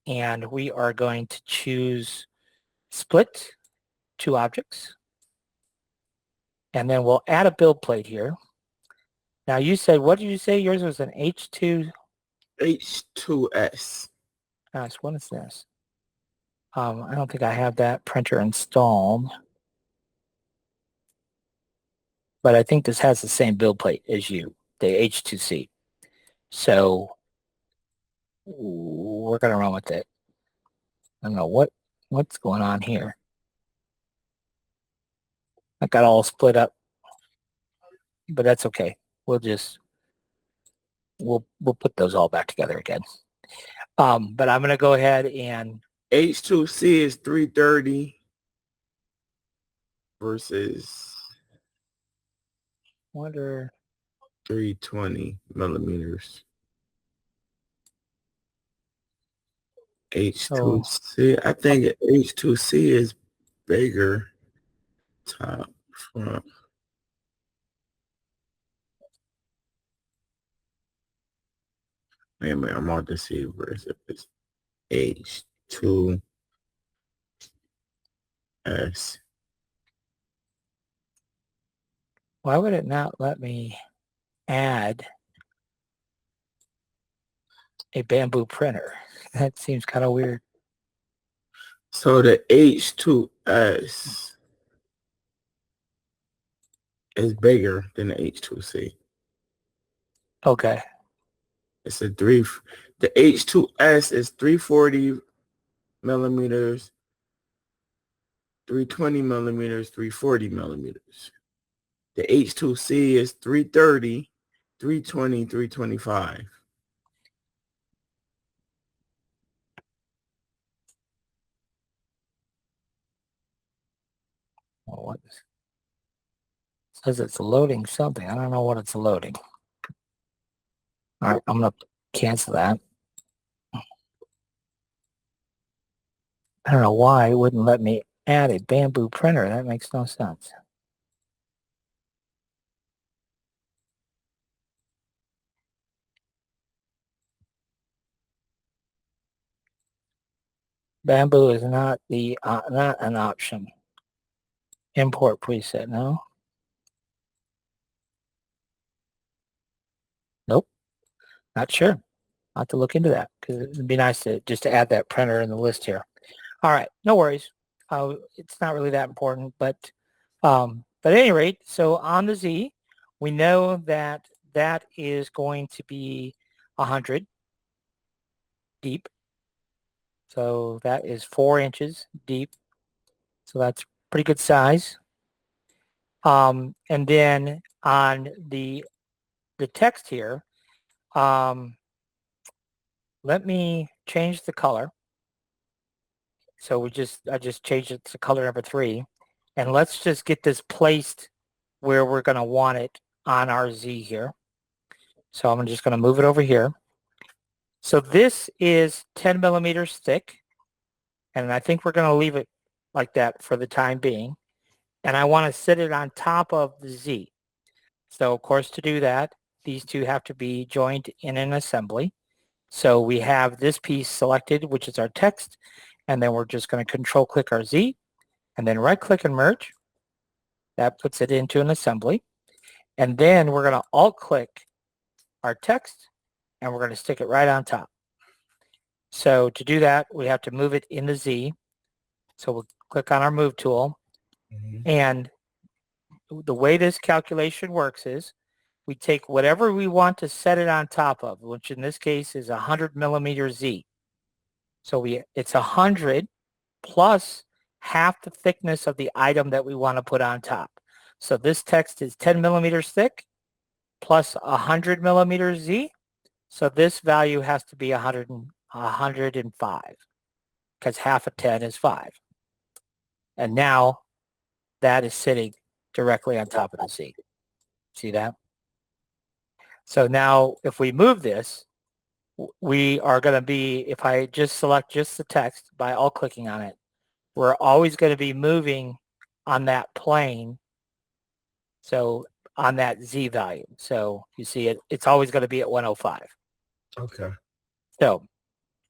and we are going to choose split two objects. And then we'll add a build plate here. Now you said, what did you say? Yours was an H2. H2S. Gosh, what is this? I don't think I have that printer installed. But I think this has the same build plate as you, the H2C. So we're going to run with it. I don't know what's going on here. I got all split up, but that's okay. We'll put those all back together again. But I'm going to go ahead and H2C is 330 versus wonder. 320 millimeters. H2C. I think H2C is bigger. Top, front. Wait a minute, I'm on to see where is it? It's H2S. Why would it not let me add a bamboo printer? That seems kind of weird. So the H2S is bigger than the H2C. Okay. It's a the H2S is 340 millimeters, 320 millimeters, 340 millimeters. The H2C is 330, 320, 325. Well, what is, says it's loading something. I don't know what it's loading. All right, I'm going to cancel that. I don't know why it wouldn't let me add a bamboo printer. That makes no sense. Bamboo is not not an option. Import preset, no. Nope, not sure. I'll have to look into that because it'd be nice to just to add that printer in the list here. All right, no worries. It's not really that important, but at any rate, so on the Z, we know that that is going to be 100 deep. So that is 4 inches deep. So that's pretty good size. And then on the text here, let me change the color. So I just changed it to color number 3. And let's just get this placed where we're going to want it on our Z here. So I'm just going to move it over here. So this is 10 millimeters thick. And I think we're going to leave it like that for the time being. And I want to sit it on top of the Z. So of course, to do that, these two have to be joined in an assembly. So we have this piece selected, which is our text. And then we're just going to control click our Z and then right click and merge. That puts it into an assembly. And then we're going to alt click our text and we're going to stick it right on top. So to do that, we have to move it in the Z. So we'll click on our move tool. And the way this calculation works is we take whatever we want to set it on top of, which in this case is 100 millimeter Z. So it's 100 plus half the thickness of the item that we want to put on top. So this text is 10 millimeters thick plus 100 millimeters Z. So this value has to be 105 because half of 10 is 5. And now that is sitting directly on top of the Z. See that? So now if we move this, we are going to be, if I just select just the text by alt clicking on it, we're always going to be moving on that plane. So on that Z value. So you see it's always going to be at 105. Okay. So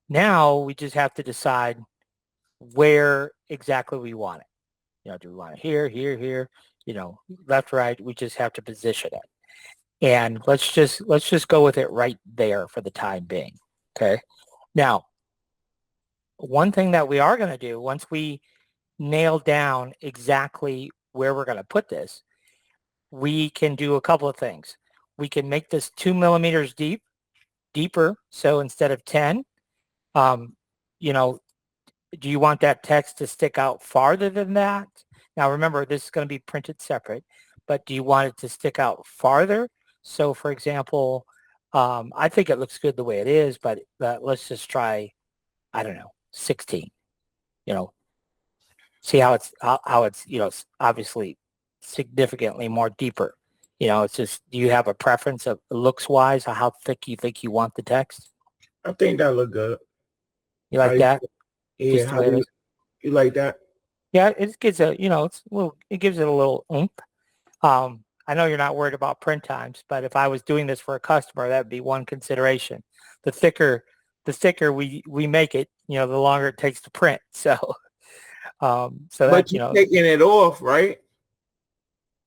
now we just have to decide where exactly we want it. You know, do we want it here, here, here, you know, left, right? We just have to position it. And let's just go with it right there for the time being. Okay. Now, one thing that we are going to do once we nail down exactly where we're going to put this, we can do a couple of things. We can make this 2 millimeters deeper. So instead of 10, you know, do you want that text to stick out farther than that? Now, remember, this is going to be printed separate, but do you want it to stick out farther? So, for example, I think it looks good the way it is, but let's just try, I don't know, 16, you know, see how it's, you know, obviously significantly more deeper It's just, do you have a preference of looks wise, or how thick you think you want the text? I think that look good. You like that? Yeah, Just the way it is? you like that? Yeah, it gives it gives it a little oomph. I know you're not worried about print times, but if I was doing this for a customer, that'd be one consideration. The thicker we make it, the longer it takes to print. So But that, you're taking it off, right?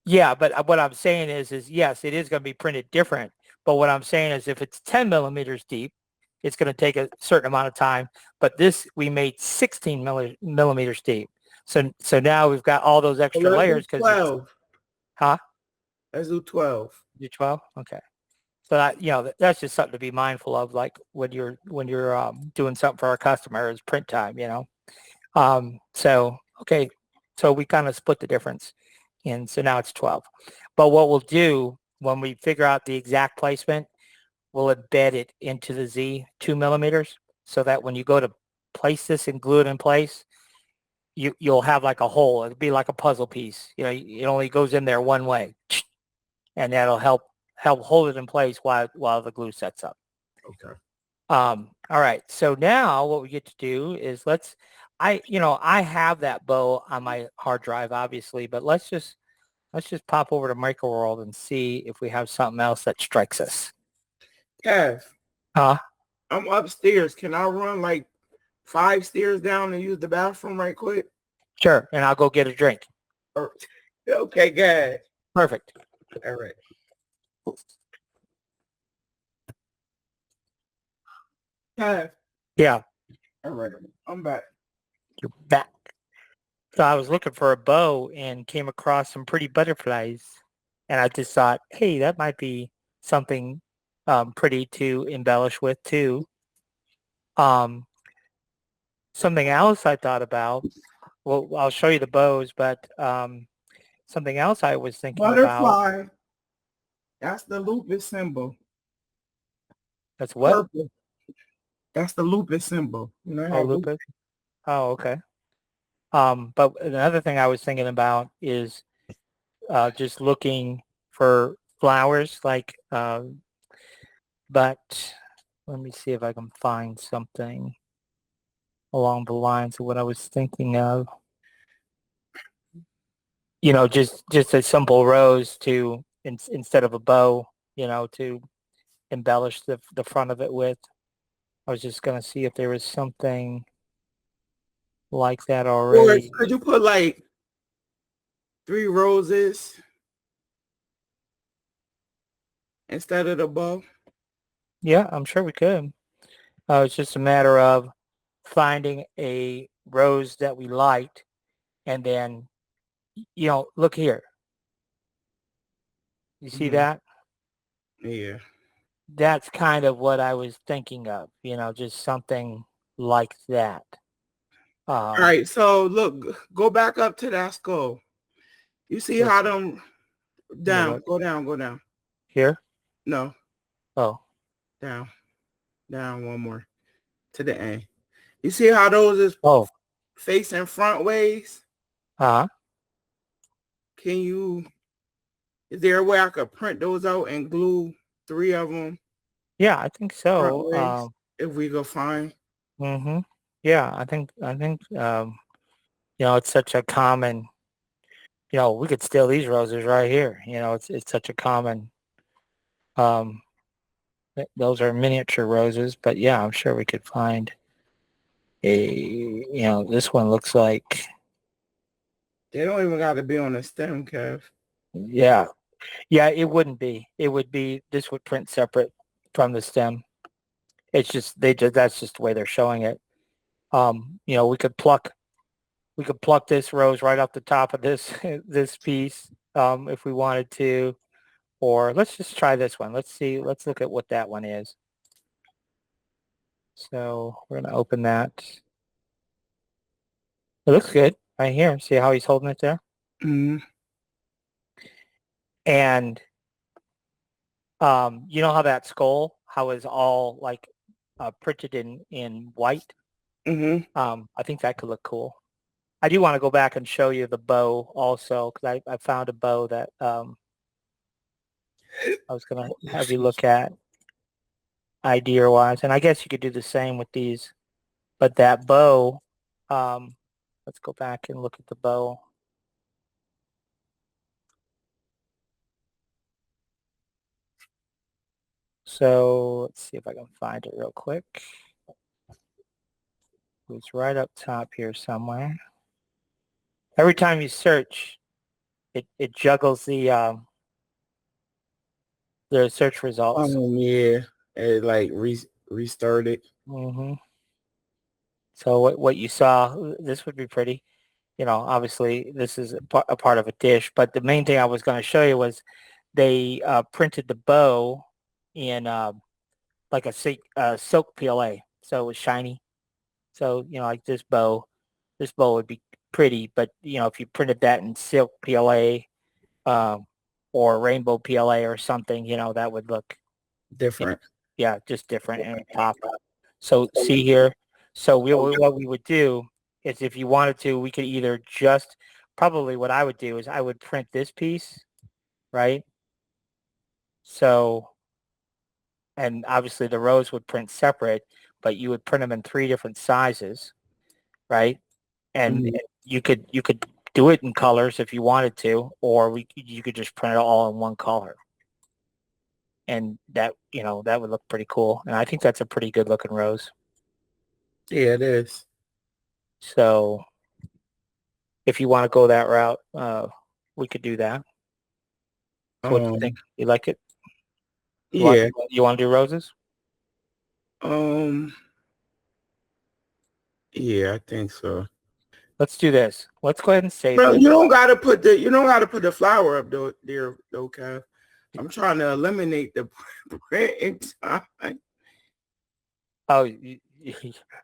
yeah, but what I'm saying is yes, it is going to be printed different. But what I'm saying is if it's 10 millimeters deep, it's going to take a certain amount of time. But this, we made 16 millimeters deep. So now we've got all those extra Let's do layers because it's, 12. huh? Let's do 12. You 12? Okay. So that, that's just something to be mindful of, like when you're doing something for our customer is print time. So, okay. So we kind of split the difference. And so now it's 12. But what we'll do when we figure out the exact placement, we'll embed it into the Z 2 millimeters so that when you go to place this and glue it in place, you'll have like a hole. It'll be like a puzzle piece. It only goes in there one way, and that'll help hold it in place while the glue sets up. Okay. All right. So now what we get to do is I have that bow on my hard drive, obviously, but let's just pop over to Microworld and see if we have something else that strikes us. Kev, Huh? I'm upstairs. Can I run like 5 stairs down and use the bathroom right quick? Sure. And I'll go get a drink. Okay, good. Perfect. All right. Kev. Yeah. All right. I'm back. You're back. So I was looking for a bow and came across some pretty butterflies. And I just thought, hey, that might be something pretty to embellish with too. Something else I thought about, well, I'll show you the bows, but something else I was thinking about. Butterfly. That's the lupus symbol. That's what? Purple. That's the lupus symbol. Oh, lupus. Oh, okay. But another thing I was thinking about is just looking for flowers, but let me see if I can find something along the lines of what I was thinking of. Just a simple rose instead of a bow, to embellish the front of it with. I was just going to see if there was something like that Or already. could you put like 3 roses instead of the bow? Yeah, I'm sure we could. It's just a matter of finding a rose that we liked, and then, look here. You see that? Yeah. That's kind of what I was thinking of, just something like that. All right. So look, go back up to that skull. You see how them down? Go down. Go down. Here? No. Oh. Down. Down one more to the end. You see how those is facing front ways? Uh-huh. Is there a way I could print those out and glue 3 of them? Yeah, I think so. If we go find. Mm-hmm. Yeah, I think it's such a common, we could steal these roses right here. It's such a common, those are miniature roses, but yeah, I'm sure we could find this one looks like. They don't even got to be on the stem, Kev. Yeah. Yeah, it wouldn't be. This would print separate from the stem. It's just, that's just the way they're showing it. We could pluck this rose right off the top of this, this piece, if we wanted to, or let's just try this one. Let's look at what that one is. So we're going to open that. It looks good right here. See how he's holding it there? Mm-hmm. And you know how that skull, how it's all like printed in white? Mm-hmm. I think that could look cool. I do want to go back and show you the bow also, because I found a bow that I was going to have you look at idea-wise. And I guess you could do the same with these. But that bow, let's go back and look at the bow. So let's see if I can find it real quick. It's right up top here somewhere. Every time you search, it juggles the search results. Yeah, it like restarted. Mm-hmm. So what you saw, this would be pretty. You know, obviously this is a part of a dish, but the main thing I was going to show you was they printed the bow in like a silk PLA, so it was shiny. So you know, like this bow would be pretty, but you know, if you printed that in silk PLA or rainbow PLA or something, you know, that would look Different. yeah, just different and pop. So see here. So what we would do is if you wanted to, we could either just probably what I would do is I would print this piece, right? So, and obviously the rows would print separate, but you would print them in 3 different sizes, right? And Mhm. you could do it in colors if you wanted to, or you could just print it all in one color. And that, you know, that would look pretty cool. And I think that's a pretty good looking rose. Yeah, it is. So if you want to go that route, we could do that. So what do you think? You like it? Yeah. You want to do roses? Um. Yeah, I think so. Let's do this. Let's go ahead and save Bro, this. you don't gotta put the flower up there, though, Kev. I'm trying to eliminate the printing time. Oh, you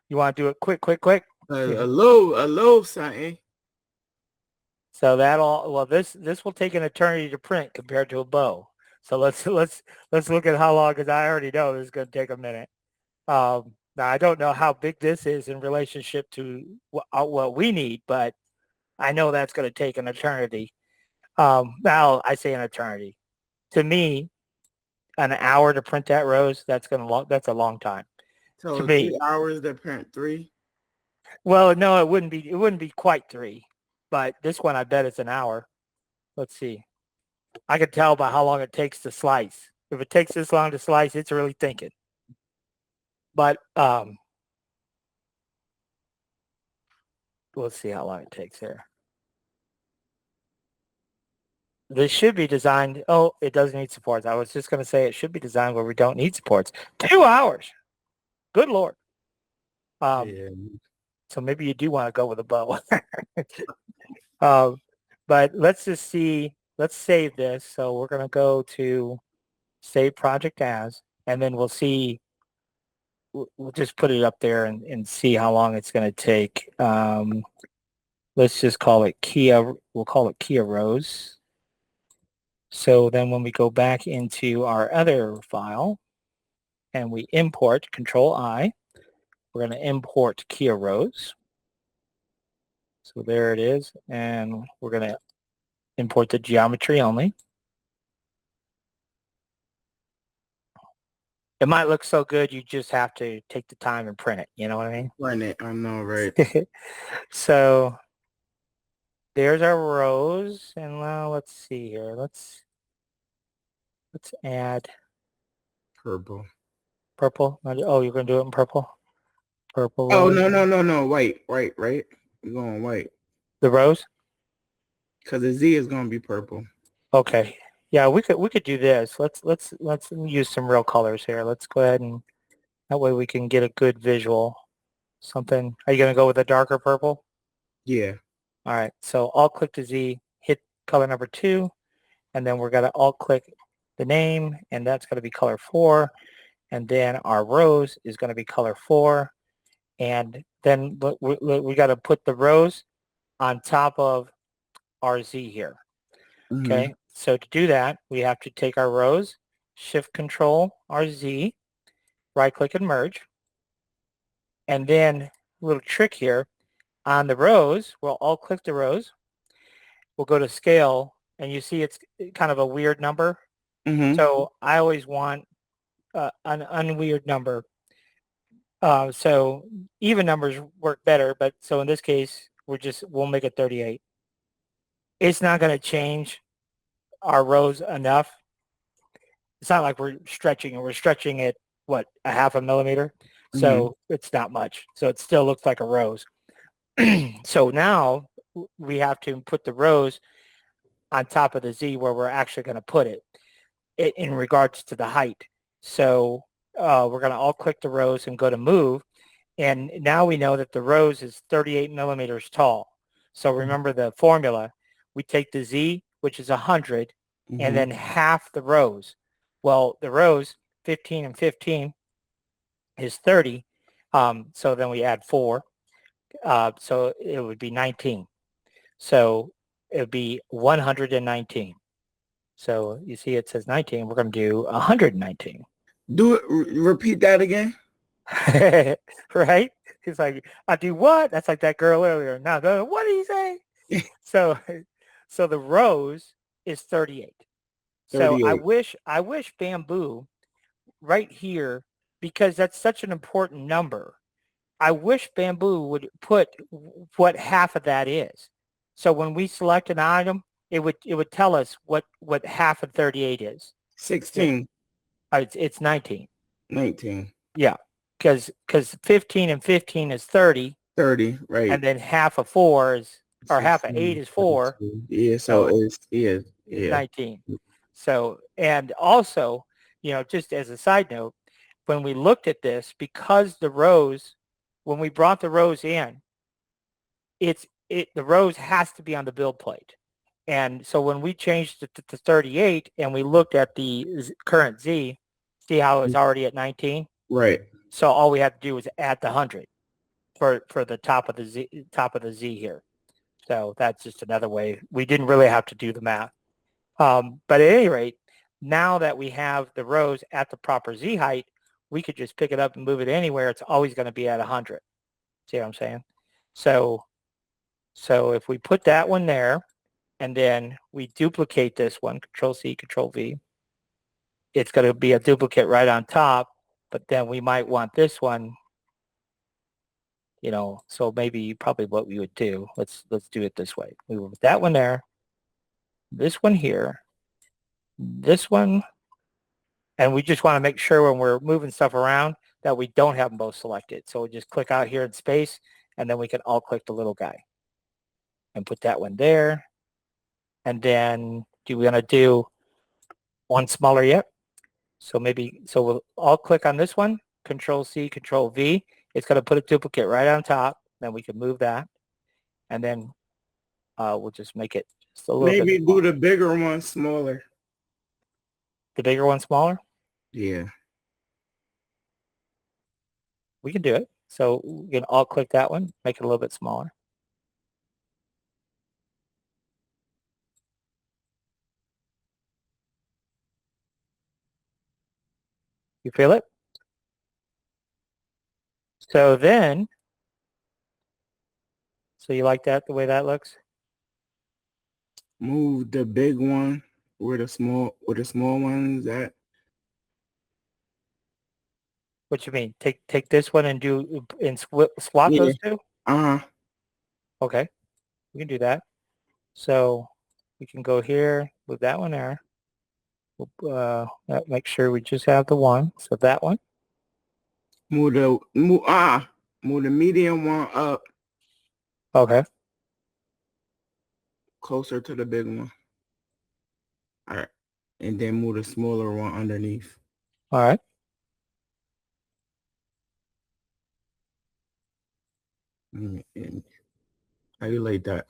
want to do it quick? A low something. So well, this will take an eternity to print compared to a bow. So let's look at how long, because I already know this is going to take a minute. Now I don't know how big this is in relationship to what we need, but I know that's going to take an eternity. Now I say an eternity. To me, an hour to print that rose, that's a long time. To So me. 2 hours to print 3. Well, no, it wouldn't be quite 3, but this one I bet it's an hour. Let's see. I could tell by how long it takes to slice. If it takes this long to slice, it's really thinking. But we'll see how long it takes here. This should be designed. Oh, it doesn't need supports. I was just going to say it should be designed where we don't need supports. 2 hours. Good Lord. Yeah. So maybe you do want to go with a bow. But let's just see. Let's save this. So we're going to go to save project as, and then we'll see. We'll just put it up there and see how long it's going to take. Let's just call it Kia. We'll call it Kia Rose. So then when we go back into our other file and we import Control I, we're going to import Kia Rose. So there it is. And we're going to import the geometry only. It might look so good, you just have to take the time and print it. You know what I mean? Print it. I know, right? So there's our rose. And now let's see here. Let's add Purple. purple. Oh, you're going to do it in purple? Purple Oh, rose. no. White, right? We're going white. The rose? Because the Z is going to be purple. Okay. Yeah, we could do this. Let's use some real colors here. Let's go ahead and that way we can get a good visual. Something. Are you going to go with a darker purple? Yeah. All right. So alt click the Z, hit color number 2, and then we're going to alt click the name, and that's going to be color 4. And then our rose is going to be color 4. And then we got to put the rose on top of our Z here. Mm-hmm. Okay. So to do that, we have to take our rose, shift control our Z, right click and merge. And then a little trick here on the rose, we'll alt click the rose. We'll go to scale, and you see it's kind of a weird number. Mm-hmm. So I always want an unweird number. So even numbers work better, but so in this case, we'll make it 38. It's not going to change our rows enough. It's not like we're stretching it. We're stretching it, what, a half a millimeter? Mm-hmm. So it's not much. So it still looks like a rose. So now we have to put the rose on top of the Z where we're actually going to put it in regards to the height. So we're going to all click the rose and go to move. And now we know that the rose is 38 millimeters tall. So remember the formula. We take the Z, which is 100, and Mm-hmm. then half the rose. Well, the rose, 15 and 15 is 30. So then we add 4. So it would be 19. So it would be 119. So you see it says 19. We're going to do 119. Do it. Repeat that again. Right? He's like, I do what? That's like that girl earlier. Now, what did he say? So, so the rose is 38. So 38. I wish bamboo right here, because that's such an important number. I wish bamboo would put what half of that is. So when we select an item, it would tell us what half of 38 is. 16. It's 19. 19. Yeah, because 15 and 15 is 30, 30. Right. and then half of 4 is, or half of 8 16, is 4, 32. Yeah. So so it's yeah. it's Yeah. 19. So, and also, just as a side note, when we looked at this, because when we brought the rose in, the rose has to be on the build plate. And so when we changed it to 38 and we looked at the current Z, see how it's already at 19? Right. So all we had to do was add the 100 for the top of the Z here. So that's just another way. We didn't really have to do the math. But at any rate, now that we have the rose at the proper Z height, we could just pick it up and move it anywhere. It's always going to be at 100. See what I'm saying? So if we put that one there and then we duplicate this one, Control C, Control V, it's going to be a duplicate right on top, but then we might want this one, so maybe probably what we would do, let's do it this way. We will put that one there, this one here, this one, and we just want to make sure when we're moving stuff around that we don't have them both selected. So we just click out here in space, and then we can all click the little guy and put that one there. And then do we want to do one smaller yet? So we'll all click on this one, Control C, Control V. It's going to put a duplicate right on top. Then we can move that. And then we'll just make it just a little bit Maybe smaller. do the bigger one smaller. The bigger one smaller? Yeah. We can do it. So we can all click that one, make it a little bit smaller. You feel it? So you like that, the way that looks? Move the big one where the small ones at. What you mean? Take this one and swap Yeah. those two? Uh-huh. Okay, we can do that. So we can go here, move that one there. Make sure we just have the one. So that one. Move the medium one up Okay. closer to the big one. All right. And then move the smaller one underneath. All right. And how you like that?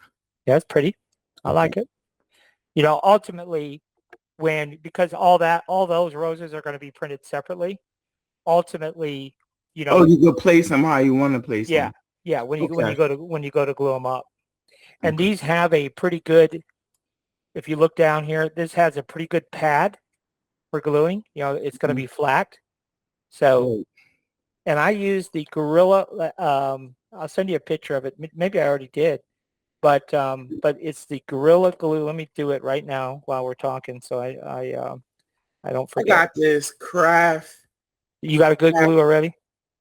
Yeah, it's pretty. I Okay. like it. Ultimately, because all those roses are going to be printed separately. Ultimately, Oh, you could place them how you want to place yeah, them. yeah. When you Okay. go to glue them up, and Okay. these have a pretty good. If you look down here, this has a pretty good pad for gluing. It's going to be flat. So, Right. and I use the Gorilla. I'll send you a picture of it. Maybe I already did, but it's the Gorilla Glue. Let me do it right now while we're talking. So I don't I forget. got this You got a good glue already?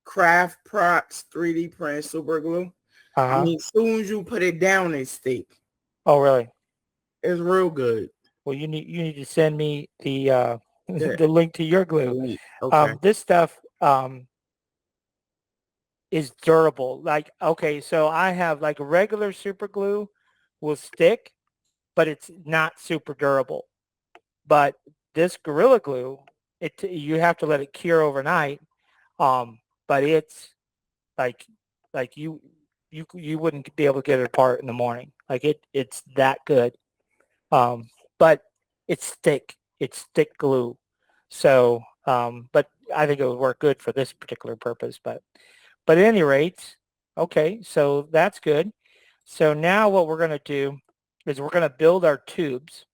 Craft Prox 3D print super glue. I mean, as soon as you put it down, it stick. Oh, really? It's real good. Well, you need to send me the Yeah. the link to your glue. Okay. This stuff is durable. Like, okay, so I have like regular super glue will stick, but it's not super durable. But this Gorilla Glue, you have to let it cure overnight. But it's like you wouldn't be able to get it apart in the morning. Like it's that good. But it's thick. It's thick glue. So, but I think it would work good for this particular purpose. But at any rate, okay, so that's good. So now what we're going to do is we're going to build our tubes,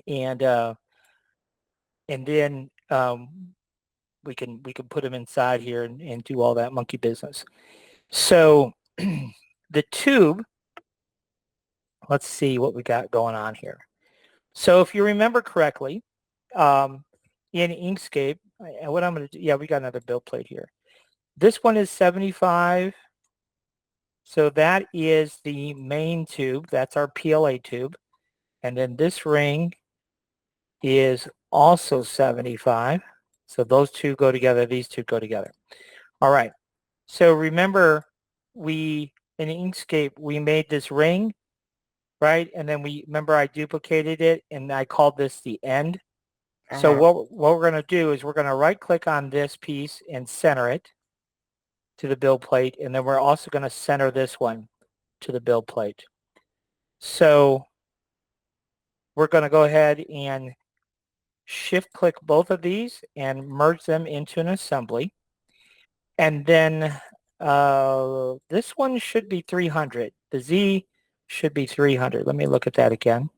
and then we can put them inside here and do all that monkey business. So the tube, let's see what we got going on here. So if you remember correctly, in Inkscape, what I'm going to do, yeah, we got another build plate here. This one is 75. So that is the main tube. That's our PLA tube. And then this ring is also 75. So those two go together. These two go together. All right. So remember, in Inkscape, we made this ring, right? And then remember I duplicated it and I called this the end. So what we're going to do is we're going to right click on this piece and center it to the build plate. And then we're also going to center this one to the build plate. So we're going to go ahead and shift click both of these and merge them into an assembly. And then this one should be 300. The Z should be 300. Let me look at that again.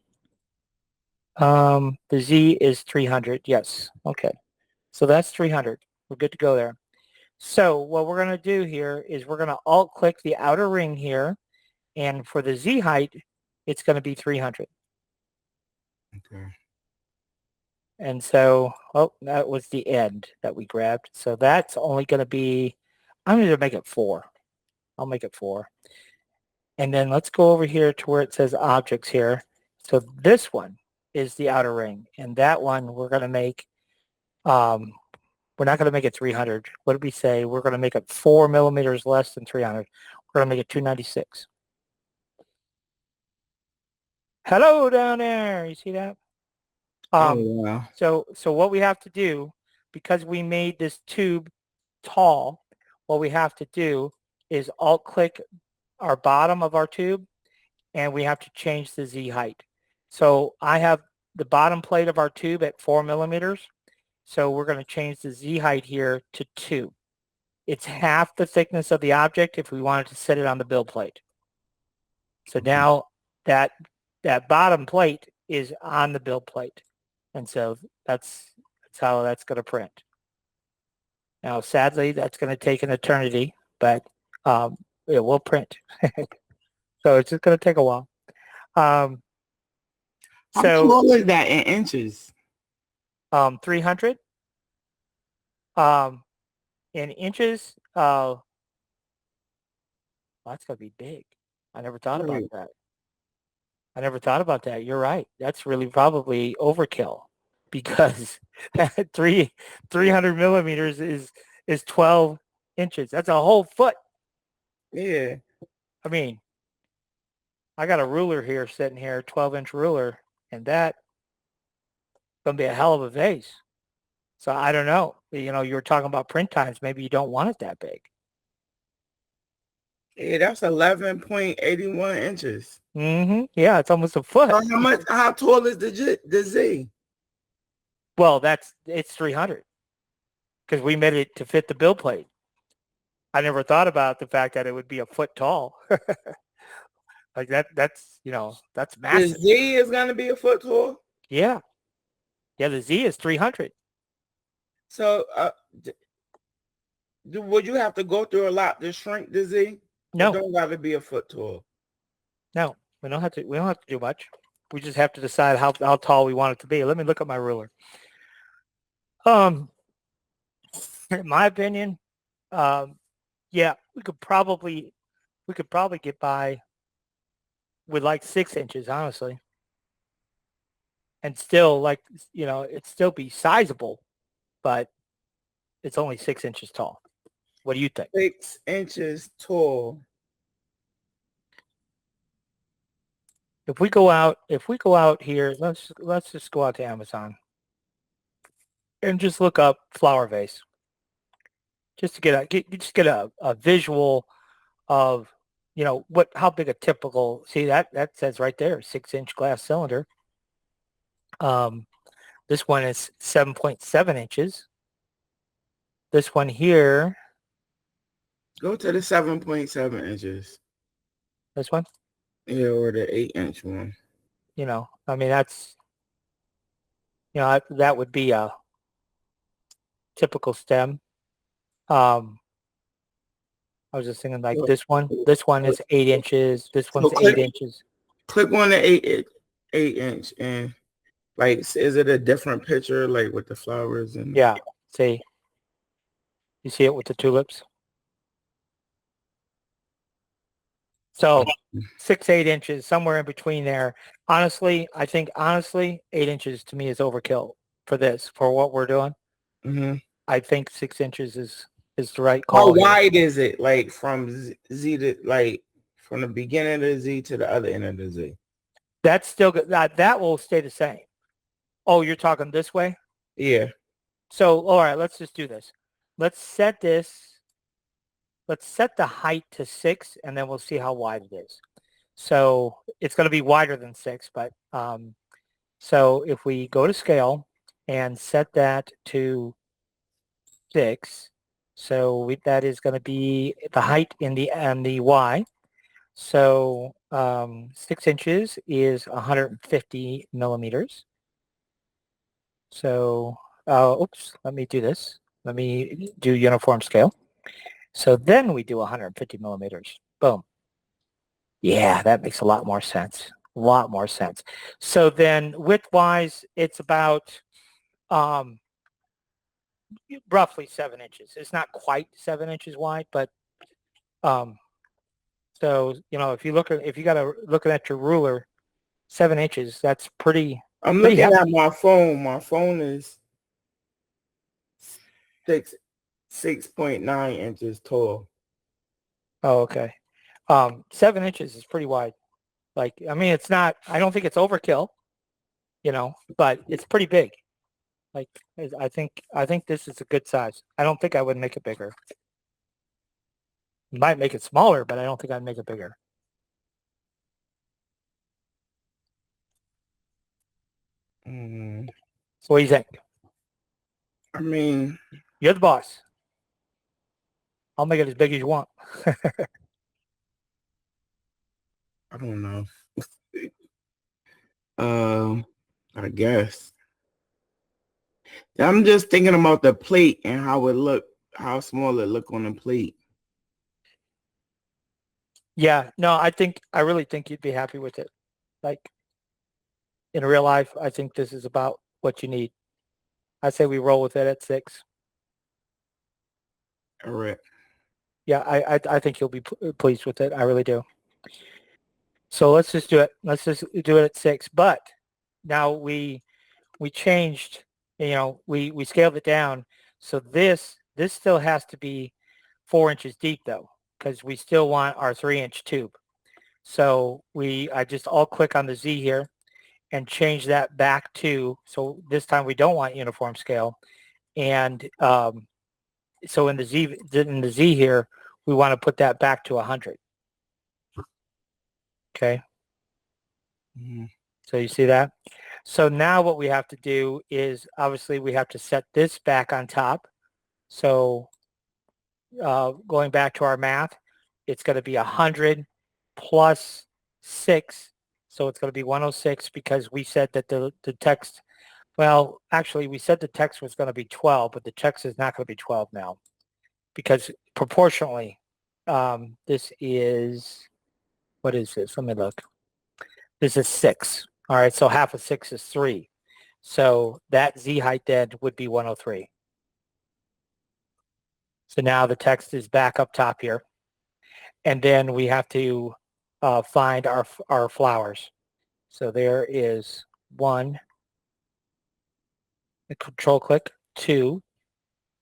The Z is 300. Yes. Okay. So that's 300. We're good to go there. So what we're going to do here is we're going to alt click the outer ring here. And for the Z height, it's going to be 300. Okay. And so, oh, that was the end that we grabbed. So that's only going to be, I'm going to make it 4. I'll make it 4. And then let's go over here to where it says objects here. So this one is the outer ring. And that one we're going to make, we're not going to make it 300. What did we say? We're going to make it 4 millimeters less than 300. We're going to make it 296. Hello down there. You see that? Wow. So what we have to do, because we made this tube tall, what we have to do is alt click our bottom of our tube and we have to change the Z height. So I have the bottom plate of our tube at 4 millimeters. So we're going to change the Z height here to 2. It's half the thickness of the object if we wanted to set it on the build plate. So now that bottom plate is on the build plate. And so that's how that's going to print. Now, sadly, that's going to take an eternity, but it will print. So it's just going to take a while. How tall is that in inches? 300. In inches, that's going to be big. I never thought about that. You're right. That's really probably overkill because 300 millimeters is 12 inches. That's a whole foot. Yeah. I mean, I got a ruler here sitting here, 12-inch ruler, and that's going to be a hell of a vase. So I don't know. You know, you were talking about print times. Maybe you don't want it that big. Yeah, that's 11.81 inches. Mm-hmm. Yeah, it's almost a foot. So how tall is the Z? Well, it's 300 because we made it to fit the build plate. I never thought about the fact that it would be a foot tall. Like that's massive. The Z is going to be a foot tall? Yeah. Yeah, the Z is 300. So would you have to go through a lot to shrink the Z? No. It don't got to be a foot tall. No, we don't have to do much. We just have to decide how tall we want it to be. Let me look at my ruler. In my opinion, yeah, we could probably get by with like 6 inches, honestly, and still like it'd still be sizable, but it's only 6 inches tall. What do you think? 6 inches tall. If we go out here, let's just go out to Amazon and just look up flower vase, just to get a visual of how big a typical, see that says right there, 6 inch glass cylinder. This one is 7.7 inches. This one here, Go to the 7.7 inches. this one, Yeah, or the 8-inch one. I mean, that's, that would be a typical stem. I was just thinking like So, this one is 8 inches. This so one's 8 inches. click on the 8-inch and like, is it a different picture like with the flowers and? Yeah. See, you see it with the tulips. So 8 inches, somewhere in between there. Honestly, I think 8 inches to me is overkill for this, for what we're doing. Mm-hmm. I think 6 inches is the right How call here. wide is it? Like from Z to like from the beginning of the Z to the other end of the Z? That's still good. That will stay the same. Oh, you're talking this way? Yeah. So, all right, let's just do this. Let's set the height to 6, and then we'll see how wide it is. So it's going to be wider than 6, but so if we go to scale and set that to 6, so that is going to be the height in the Y. So 6 inches is 150 millimeters. So, oops, let me do this. Let me do uniform scale. So then we do 150 millimeters. Boom. Yeah, that makes a lot more sense. A lot more sense. So then width-wise, it's about roughly 7 inches. It's not quite 7 inches wide, but so if you got looking at your ruler, 7 inches, that's pretty. I'm pretty looking hefty. at my phone. My phone is 6.9 inches tall. Oh, okay. 7 inches is pretty wide. Like, I mean, it's not. I don't think it's overkill, but it's pretty big. Like, I think this is a good size. I don't think I would make it bigger. Might make it smaller, but I don't think I'd make it bigger. So what do you think? I mean, You're the boss. I'll make it as big as you want. I don't know. I guess. I'm just thinking about the plate and how small it look on the plate. Yeah, no, I really think you'd be happy with it. Like, in real life, I think this is about what you need. I say we roll with it at 6. All right. Yeah, I think you'll be pleased with it. I really do. So let's just do it. Let's just do it at 6. But now we changed, we scaled it down. So this still has to be 4 inches deep though, because we still want our 3-inch tube. So I just all click on the Z here and change that back to, so this time we don't want uniform scale. And so in the Z here, we want to put that back to 100. Okay. Mm-hmm. So you see that? So now what we have to do is obviously we have to set this back on top. So going back to our math, it's going to be 100 plus 6. So it's going to be 106 because we said that the text, well, actually we said the text was going to be 12, but the text is not going to be 12 now because proportionally, this is, what is this? Let me look. This is 6. All right, so half of 6 is 3. So that Z height then would be 103. So now the text is back up top here. And then we have to find our flowers. So there is 1, control click 2,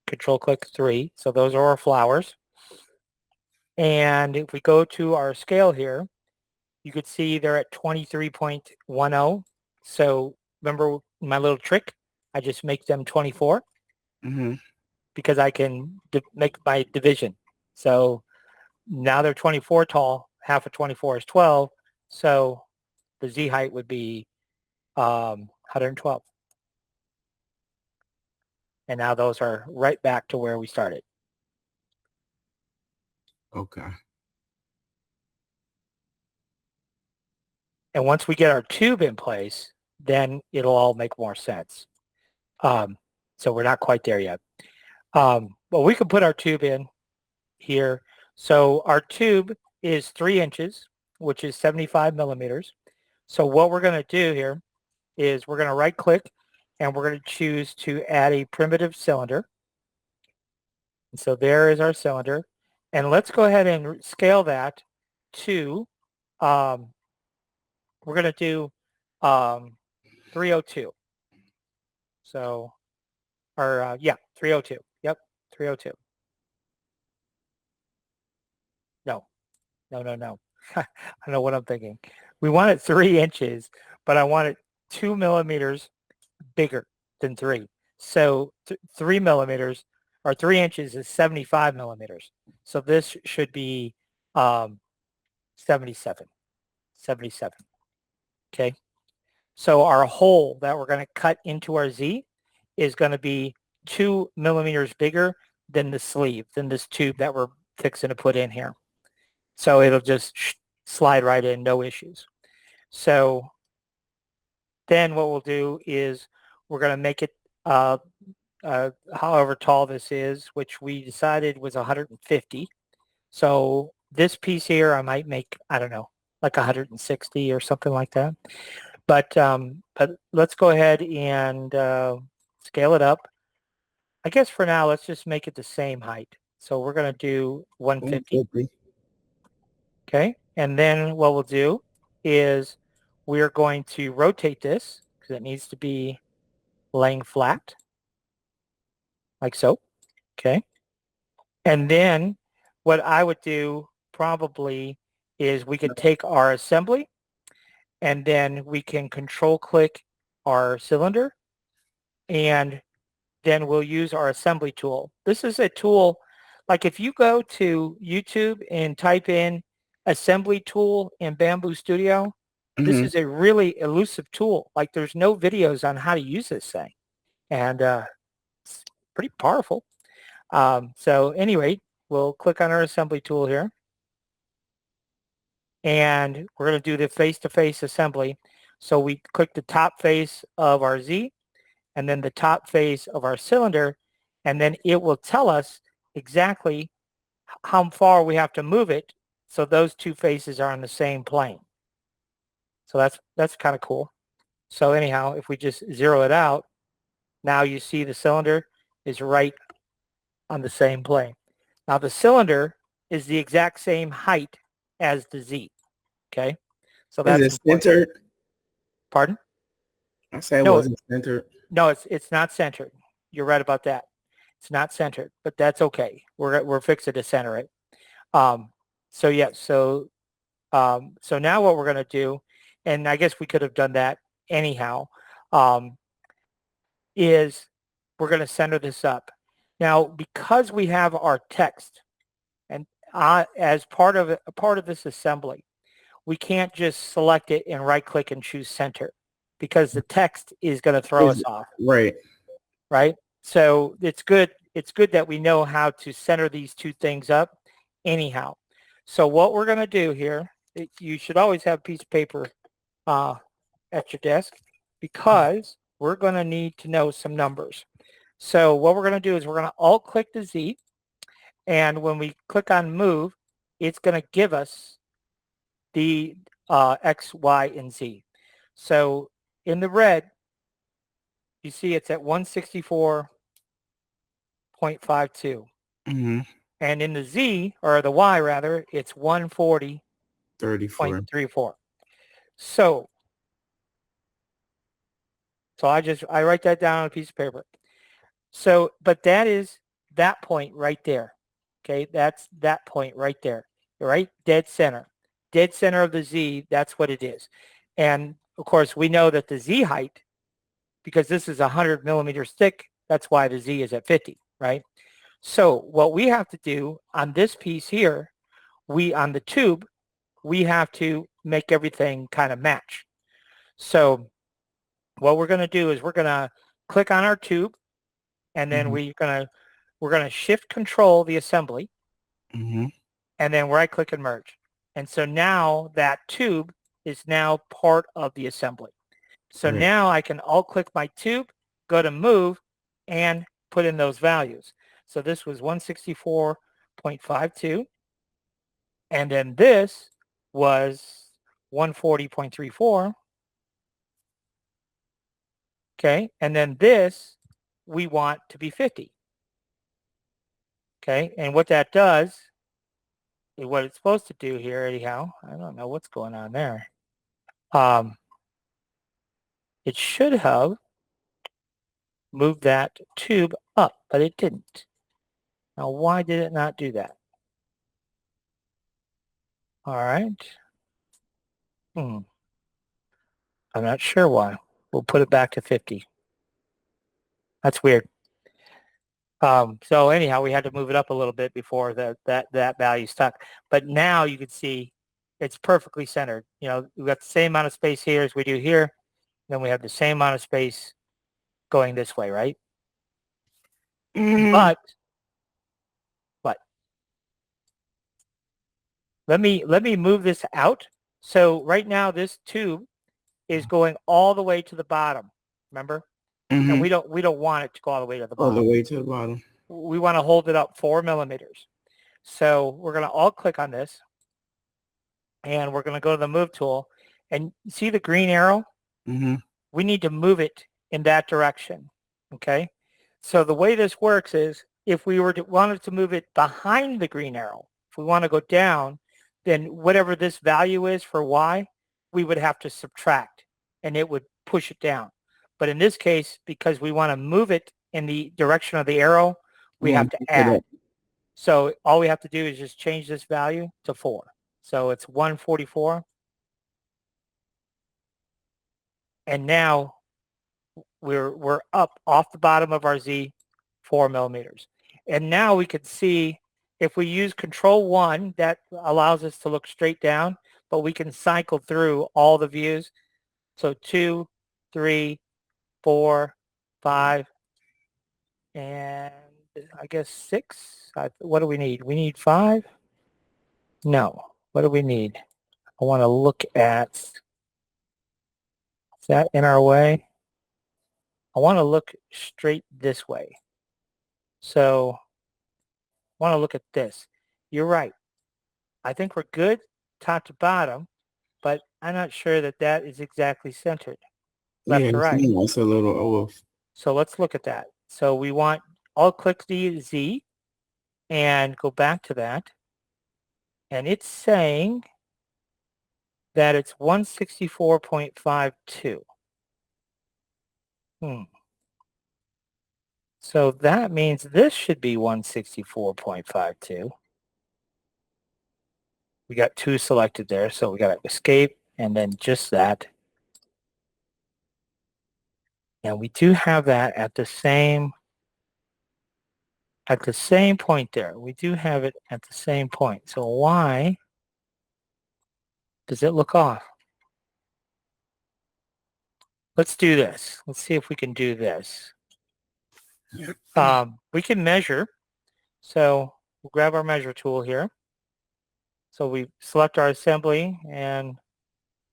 control click 3. So those are our flowers. And if we go to our scale here, you could see they're at 23.10. So remember my little trick? I just make them 24 because I can make my division. So now they're 24 tall. Half of 24 is 12. So the Z height would be 112. And now those are right back to where we started. Okay. And once we get our tube in place, then it'll all make more sense. So we're not quite there yet. But we can put our tube in here. So our tube is 3 inches, which is 75 millimeters. So what we're going to do here is we're going to right click and we're going to choose to add a primitive cylinder. And so there is our cylinder. And let's go ahead and scale that to, we're going to do 302. So, or yeah, 302. Yep, 302. No. I don't know what I'm thinking. We want it 3 inches, but I want it 2 millimeters bigger than 3. So 3 millimeters or 3 inches is 75 millimeters. So this should be 77. 77. Okay. So our hole that we're going to cut into our Z is going to be 2 millimeters bigger than the sleeve, than this tube that we're fixing to put in here. So it'll just slide right in, no issues. So then what we'll do is we're going to make it however tall this is, which we decided was 150. So this piece here, I might make, I don't know, like 160 or something like that. But let's go ahead and scale it up. I guess for now, let's just make it the same height. So we're going to do 150. Okay. And then what we'll do is we're going to rotate this because it needs to be laying flat like so. Okay. And then what I would do probably is we could take our assembly and then we can control click our cylinder and then we'll use our assembly tool. This is a tool, like if you go to YouTube and type in assembly tool in Bamboo Studio, this is a really elusive tool. Like there's no videos on how to use this thing. And it's pretty powerful. So anyway, we'll click on our assembly tool here. And we're going to do the face-to-face assembly. So we click the top face of our Z and then the top face of our cylinder, and then it will tell us exactly how far we have to move it so those two faces are on the same plane. So that's kind of cool. So anyhow, if we just zero it out, now you see the cylinder is right on the same plane. Now the cylinder is the exact same height as the Z. Okay, so that's is it centered? Pardon? I say it wasn't centered. No, it's not centered. You're right about that. It's not centered, but that's okay. We're fixing to center it. So yeah, so now what we're going to do, and I guess we could have done that anyhow, is we're going to center this up. Now, because we have our text, and as part of this assembly, we can't just select it and right-click and choose center because the text is going to throw us off. Right. Right. So it's good. It's good that we know how to center these two things up anyhow. So what we're going to do here, you should always have a piece of paper at your desk because we're going to need to know some numbers. So what we're going to do is we're going to alt click the Z. And when we click on move, it's going to give us the X, Y, and Z. So in the red, You see it's at 164.52. Mm-hmm. And in the Z, or the Y rather, it's 34. 140.34. So I write that down on a piece of paper. So, but that is that point right there. Okay, that's that point right there. Right? Dead center. Dead center of the Z, that's what it is. And of course, we know that the Z height, because this is 100 millimeters thick, that's why the Z is at 50, right? So what we have to do on this piece here, on the tube, we have to make everything kind of match. So what we're going to do is we're going to click on our tube, and then Mm-hmm. we're going to shift control the assembly, Mm-hmm. and then right click and merge. And so now that tube is now part of the assembly. So Right. now I can alt click my tube, go to move, and put in those values. So this was 164.52, and then this was 140.34. Okay, and then this we want to be 50. Okay, and what that does, what it's supposed to do here anyhow, I don't know what's going on there. It should have moved that tube up, but it didn't. Now, why did it not do that? All right. I'm not sure why. We'll put it back to 50. That's weird. So anyhow, we had to move it up a little bit before that value stuck. But now you can see it's perfectly centered. You know, we've got the same amount of space here as we do here. Then we have the same amount of space going this way, right? Mm-hmm. But let me move this out. So right now this tube is going all the way to the bottom. Remember? And Mm-hmm. we don't want it to go all the way to the All the bottom. way to the bottom. We want to hold it up 4 millimeters. So we're going to alt click on this, and we're going to go to the move tool, and see the green arrow? Mm-hmm. We need to move it in that direction. Okay. So the way this works is if we wanted to move it behind the green arrow, if we want to go down, then whatever this value is for Y, we would have to subtract, and it would push it down. But in this case, because we want to move it in the direction of the arrow, we You have want to to put add. up. So all we have to do is just change this value to 4. So it's 144. And now we're up off the bottom of our Z 4 millimeters. And now we can see if we use control 1, that allows us to look straight down, but we can cycle through all the views. So 2, 3, 4, 5, and I guess 6. What do we need? We need 5? No. What do we need? I want to look at, is that in our way? I want to look straight this way. So I want to look at this. You're right. I think we're good top to bottom, but I'm not sure that that is exactly centered, left Yeah, to it right. seems a little off. So let's look at that. So we want, I'll click the Z and go back to that. And it's saying that it's 164.52. So that means this should be 164.52. We got 2 selected there, so we got to escape and then just that. And we do have that at the same point there. We do have it at the same point. So why does it look off? Let's do this. Let's see if we can do this. We can measure. So we'll grab our measure tool here. So we select our assembly, and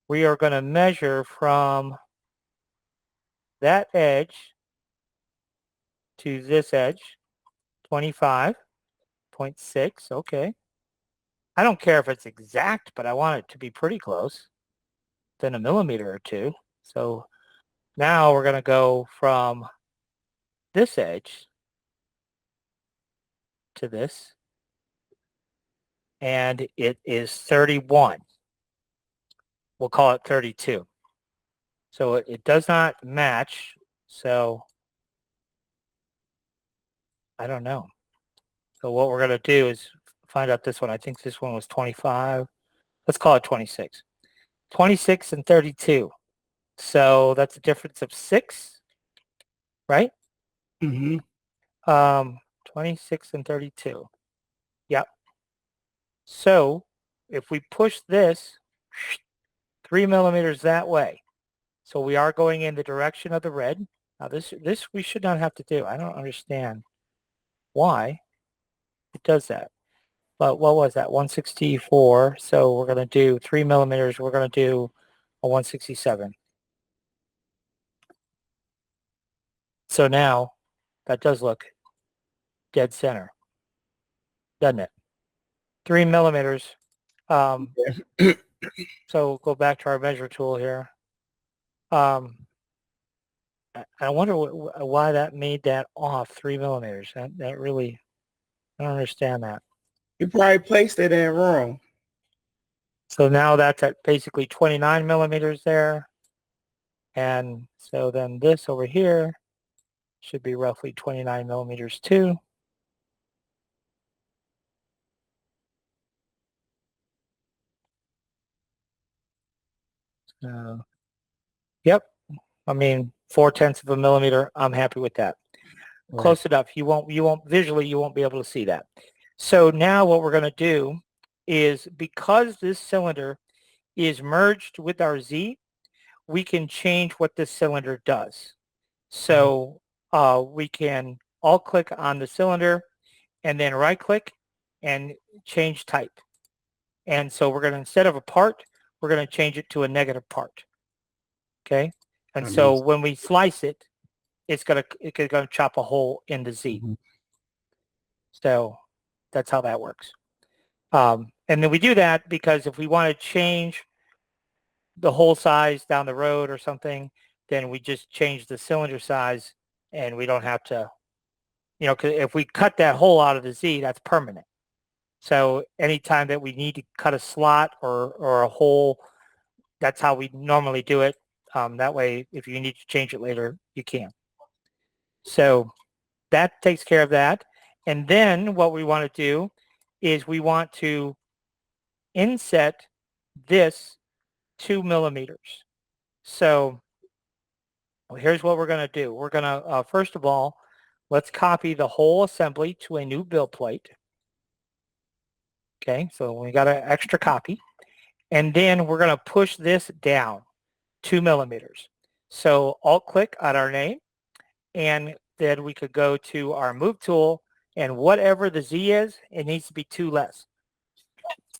we are going to measure from that edge to this edge, 25.6. Okay. I don't care if it's exact, but I want it to be pretty close, within a millimeter or two. So Now we're going to go from this edge to this, and it is 31. We'll call it 32. So it does not match. So I don't know. So what we're going to do is find out this one. I think this one was 25. Let's call it 26. 26 and 32. So that's a difference of 6, right? Mm-hmm. 26 and 32. Yep. So if we push this 3 millimeters that way, so we are going in the direction of the red. Now this we should not have to do. I don't understand why it does that. But what was that? 164. So we're going to do 3 millimeters. We're going to do a 167. So now that does look dead center, doesn't it? 3 millimeters. So go back to our measure tool here. I wonder why that made that off 3 millimeters. That really, I don't understand that. You probably placed it in wrong. So now that's at basically 29 millimeters there. And so then this over here should be roughly 29 millimeters too. So, yep. I mean, 0.4 of a millimeter. I'm happy with that. Right. Close enough. You won't visually, you won't be able to see that. So now what we're going to do is, because this cylinder is merged with our Z, we can change what this cylinder does. So we can alt click on the cylinder and then right click and change type. And so we're going to, instead of a part, we're going to change it to a negative part. Okay. And That so makes- when we slice it, it's going to chop a hole in the Z. Mhm. So that's how that works. And then we do that because if we want to change the hole size down the road or something, then we just change the cylinder size and we don't have to, you know, cause if we cut that hole out of the Z, that's permanent. So anytime that we need to cut a slot or a hole, that's how we normally do it. That way, if you need to change it later, you can. So that takes care of that. And then what we want to do is we want to inset this 2 millimeters. So here's what we're going to do. We're going to, first of all, let's copy the whole assembly to a new build plate. Okay, so we got an extra copy. And then we're going to push this down 2 millimeters. So alt click on our name, and then we could go to our move tool, and whatever the Z is, it needs to be 2 less.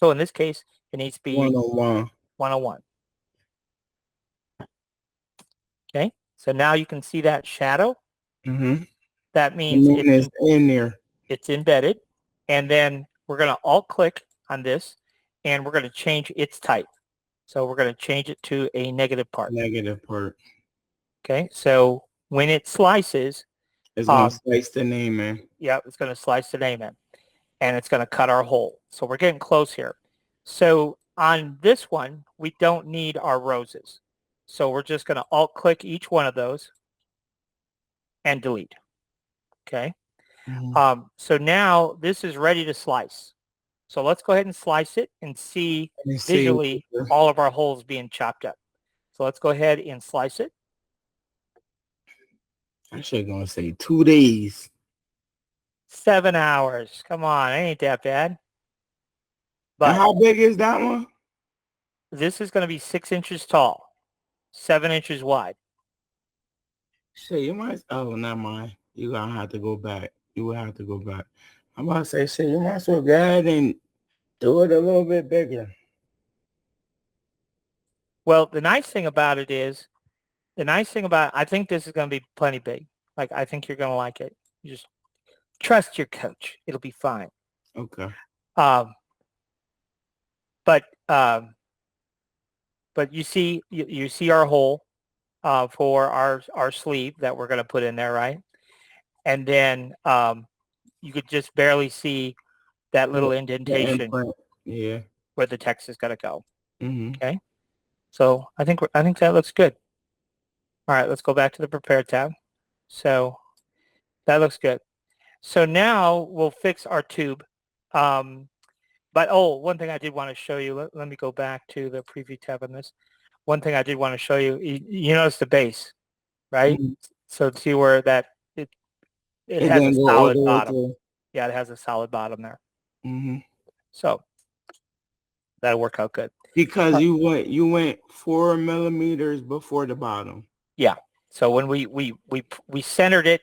So in this case, it needs to be 101. 101. Okay, so now you can see that shadow. Mm-hmm. That means And then it's in there. it's embedded. And then we're going to alt click on this, and we're going to change its type. So we're going to change it to a negative part. Negative part. Okay, so when it slices, It's gonna slice the name in. yeah, it's going to slice the name in, and it's going to cut our hole. So we're getting close here. So on this one, we don't need our roses. So we're just going to alt click each one of those and delete. Okay. Mm-hmm. So now this is ready to slice. So let's go ahead and slice it and see Let me see. visually all of our holes being chopped up. So let's go ahead and slice it. I should gonna say 2 days. 7 hours. Come on, it ain't that bad. And But how big is that one? this is going to be 6 inches tall, 7 inches wide. Shit, you might. Oh, never mind. You gonna have to go back. You will have to go back. I'm about to say, shit, you might as well go ahead and do it a little bit bigger. Well, the nice thing about it is, I think this is going to be plenty big. Like, I think you're going to like it. You just trust your coach. It'll be fine. Okay. Um, but you see our hole. for our sleeve that we're going to put in there, right? And then you could just barely see that little The indentation imprint. Yeah. where the text is going to go. Mm-hmm. Okay. So I think that looks good. All right, let's go back to the prepare tab. So that looks good. So now we'll fix our tube. But one thing I did want to show you, let me go back to the preview tab on this. One thing I did want to show you, you notice the base, right? Mm-hmm. So see where it And has a then go all solid the way bottom. to. Yeah, it has a solid bottom there. Mm-hmm. So that'll work out good. Because you went 4 millimeters before the bottom. Yeah. So when we centered it,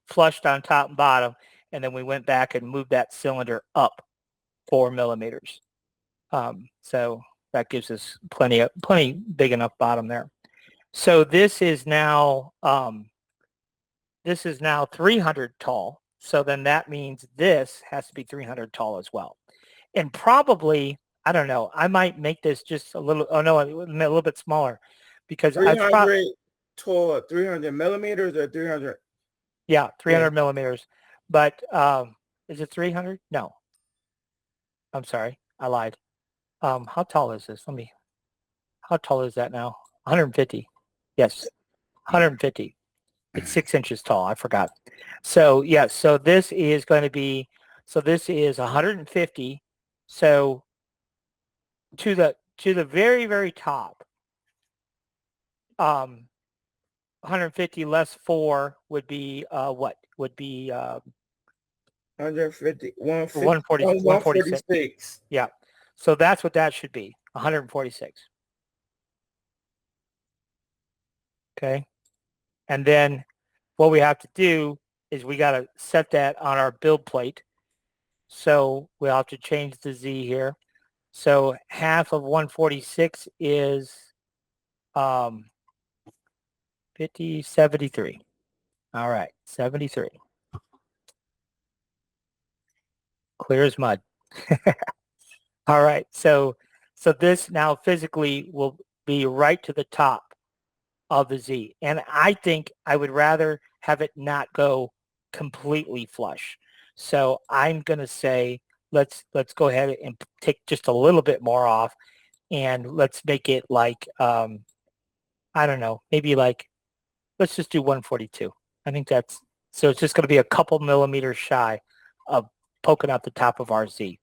flushed on top and bottom, and then we went back and moved that cylinder up 4 millimeters. So that gives us plenty big enough bottom there. So this is now 300 tall. So then that means this has to be 300 tall as well. And probably, I don't know, I might make this just a little, a little bit smaller because 300 tall, 300 millimeters or 300? Yeah, 300 millimeters. But is it 300? No. I'm sorry. I lied. How tall is this? How tall is that now? 150. Yes, 150. It's 6 inches tall. I forgot. So, yeah, so this is 150. So to the very, very top, 150 less 4 would be what? Would be 150, 140, 146. Yeah. So that's what that should be, 146. Okay. And then what we have to do is we got to set that on our build plate. So we'll have to change the Z here. So half of 146 is 73. All right, 73. Clear as mud. All right, so this now physically will be right to the top of the Z. And I think I would rather have it not go completely flush. So I'm going to say, let's go ahead and take just a little bit more off, and let's make it like, I don't know, maybe like, let's just do 142. I think so it's just going to be a couple millimeters shy of poking out the top of our Z.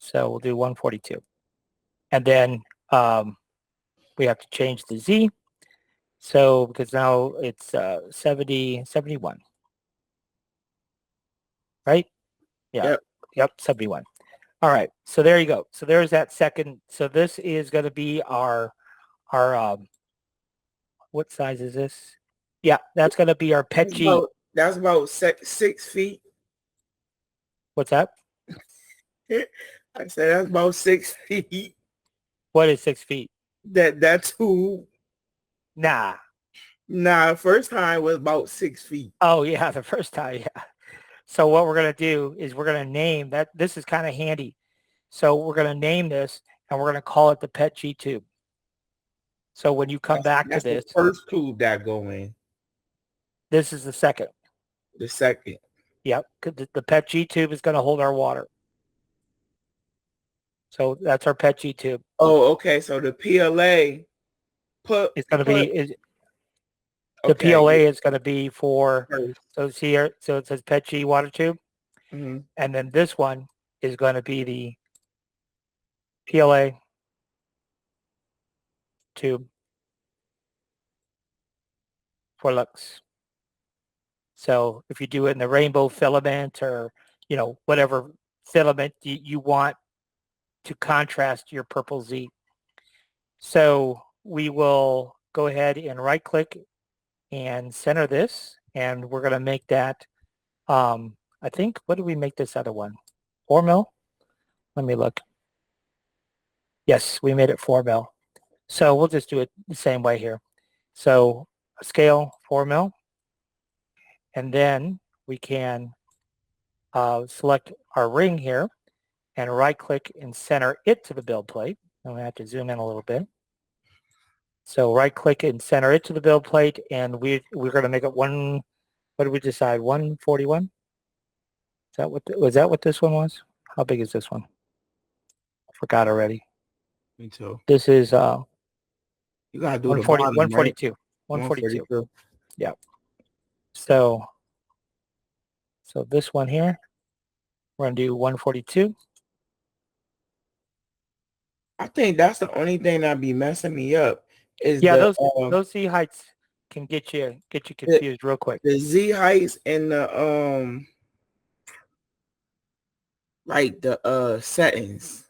So we'll do 142. And then we have to change the Z. So because now it's 71, right? Yeah. Yep, 71. All right. So there you go. So there's that second. So this is going to be our what size is this? Yeah, that's going to be our pet G. That's about 6 feet. What's that? I said that's about 6 feet. What is 6 feet? That's who. Nah. First time was about 6 feet. Oh yeah, the first time, yeah. So what we're going to do is we're going to name that. This is kind of handy. So we're going to name this, and we're going to call it the pet G tube. So when you come back to this, the first tube that go in. This is the second. The second. Yep. The pet G tube is going to hold our water. So that's our pet G tube. Oh, okay. So the PLA it's going to be the PLA is going to be for so see here. So it says pet G water tube, and then this one is going to be the PLA tube for looks. So if you do it in the rainbow filament or whatever filament you want to contrast your purple Z. So we will go ahead and right click and center this, and we're going to make that, I think, what did we make this other one? 4 mil? Let me look. Yes, we made it 4 mil. So we'll just do it the same way here. So scale 4 mil, and then we can select our ring here and right click and center it to the build plate. And we have to zoom in a little bit. So right click and center it to the build plate, and we're going to make it one. What did we decide? 141. Is that was that what this one was? How big is this one? I forgot already. Me too. This is You gotta do 140, the bottom, right? 142. 142. 142. Yeah. So this one here, we're going to do 142. I think that's the only thing that be messing me up is Yeah, the those Z heights can get you confused real quick. the Z heights and the like the settings.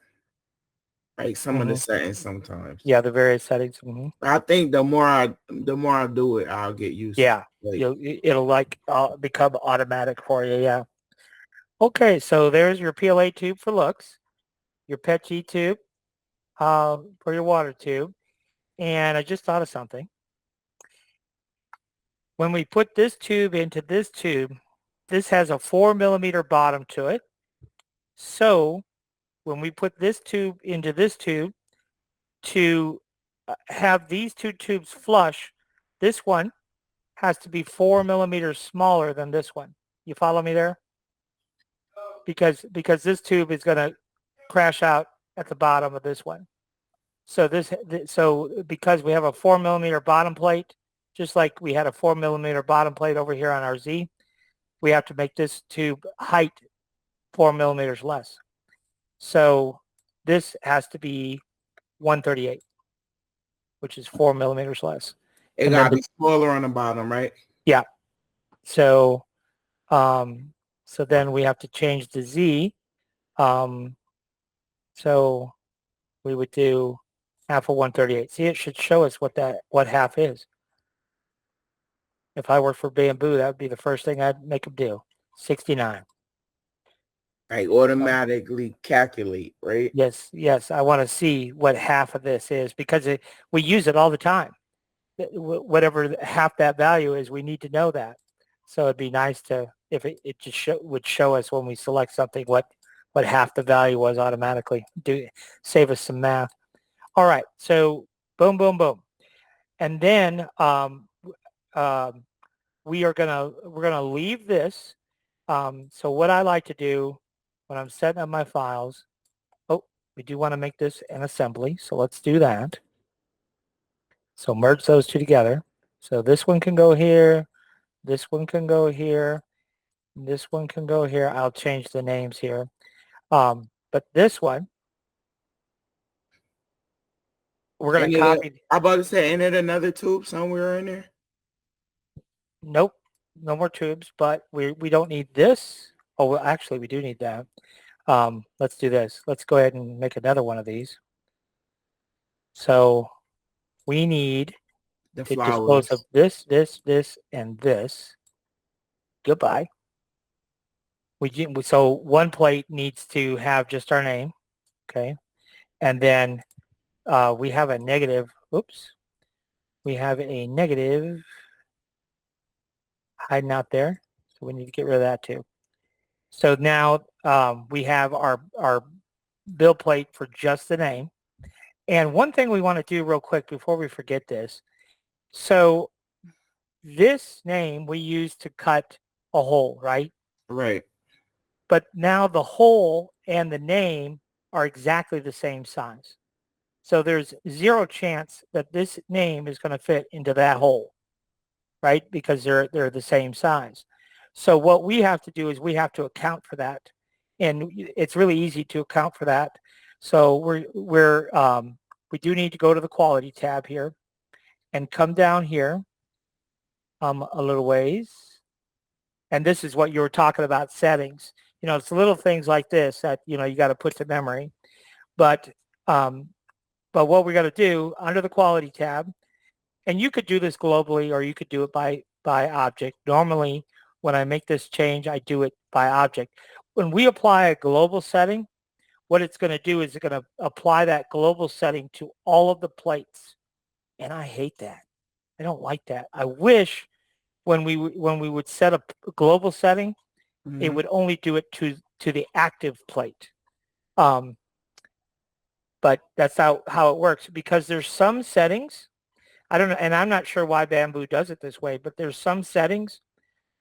Like some of the settings sometimes. Yeah, the various settings. I think the more I do it, I'll get used Yeah, to it. it'll like become automatic for you. Yeah. Okay, so there's your PLA tube for looks, your PET-G tube for your water tube, and I just thought of something. When we put this tube into this tube, this has a 4 millimeter bottom to it. So when we put this tube into this tube to have these two tubes flush, this one has to be 4 millimeters smaller than this one. You follow me there? Because this tube is going to crash out at the bottom of this one. So because we have a 4 millimeter bottom plate, just like we had a 4 millimeter bottom plate over here on our Z, we have to make this tube height 4 millimeters less. So this has to be 138, which is 4 millimeters less. It got to be smaller on the bottom, right? Yeah. So so then we have to change the Z. So we would do half of 138. See, it should show us what half is. If I worked for Bamboo, that would be the first thing I'd make them do. 69. Like automatically calculate, right? Yes. I want to see what half of this is because we use it all the time. Whatever half that value is, we need to know that. So it'd be nice to, if it just would show us when we select something what half the value was automatically. Save us some math. All right, so boom, boom, boom. And then we're gonna leave this. So what I like to do when I'm setting up my files, we do want to make this an assembly, so let's do that. So merge those two together. So this one can go here, this one can go here, this one can go here. I'll change the names here. But this one, we're going to copy. I'm about to say, ain't it another tube somewhere in there? Nope, no more tubes, but we don't need this. Oh, well, actually, we do need that. Let's do this. Let's go ahead and make another one of these. So we need the to flowers. dispose of this, and this. Goodbye. So one plate needs to have just our name, okay? And then we have a negative. Oops. We have a negative hiding out there, so we need to get rid of that too. So now we have our bill plate for just the name. And one thing we want to do real quick before we forget this. So this name we use to cut a hole, right? Right. But now the hole and the name are exactly the same size. So there's zero chance that this name is going to fit into that hole, right? Because they're the same size. So what we have to do is we have to account for that. And it's really easy to account for that. So we do need to go to the quality tab here and come down here a little ways. And this is what you were talking about, settings. You know, it's little things like this that, you got to put to memory. But what we're going to do under the quality tab, and you could do this globally or you could do it by object. Normally, when I make this change, I do it by object. When we apply a global setting, what it's going to do is it's going to apply that global setting to all of the plates. And I hate that. I don't like that. I wish when we would set a global setting, it would only do it to the active plate. But that's how it works, because there's some settings I don't know, and I'm not sure why Bamboo does it this way, but there's some settings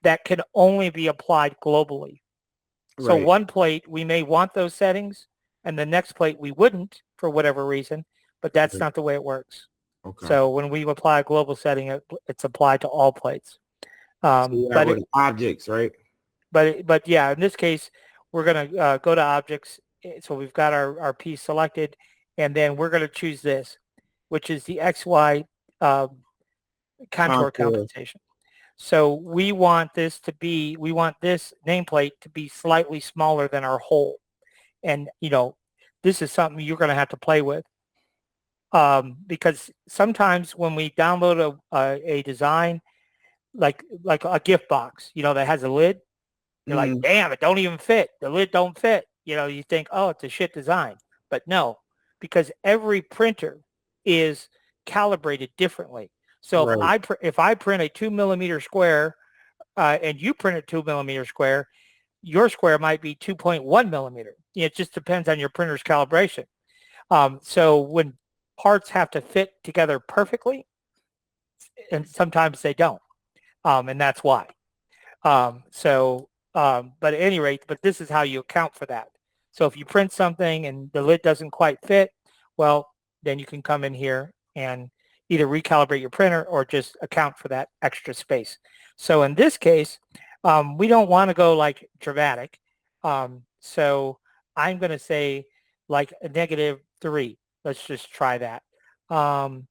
that can only be applied globally. So Right. one plate, we may want those settings, and the next plate we wouldn't for whatever reason, but that's Right. not the way it works. Okay. So when we apply a global setting, it's applied to all plates. So you have with objects, right? But yeah, in this case, we're going to go to objects. So we've got our piece selected, and then we're going to choose this, which is the XY contour Contour. compensation. So we want this nameplate to be slightly smaller than our hole. And, this is something you're going to have to play with. Because sometimes when we download a design, like a gift box, that has a lid, you're like, damn, it don't even fit. The lid don't fit. You think, oh, it's a shit design. But no, because every printer is calibrated differently. So Right. if I print a 2 millimeter square and you print a 2 millimeter square, your square might be 2.1 millimeter. It just depends on your printer's calibration. So when parts have to fit together perfectly, and sometimes they don't, and that's why. But at any rate, but this is how you account for that. So if you print something and the lid doesn't quite fit, well, then you can come in here and either recalibrate your printer or just account for that extra space. So in this case, we don't want to go like dramatic. So I'm going to say like a -3. Let's just try that. What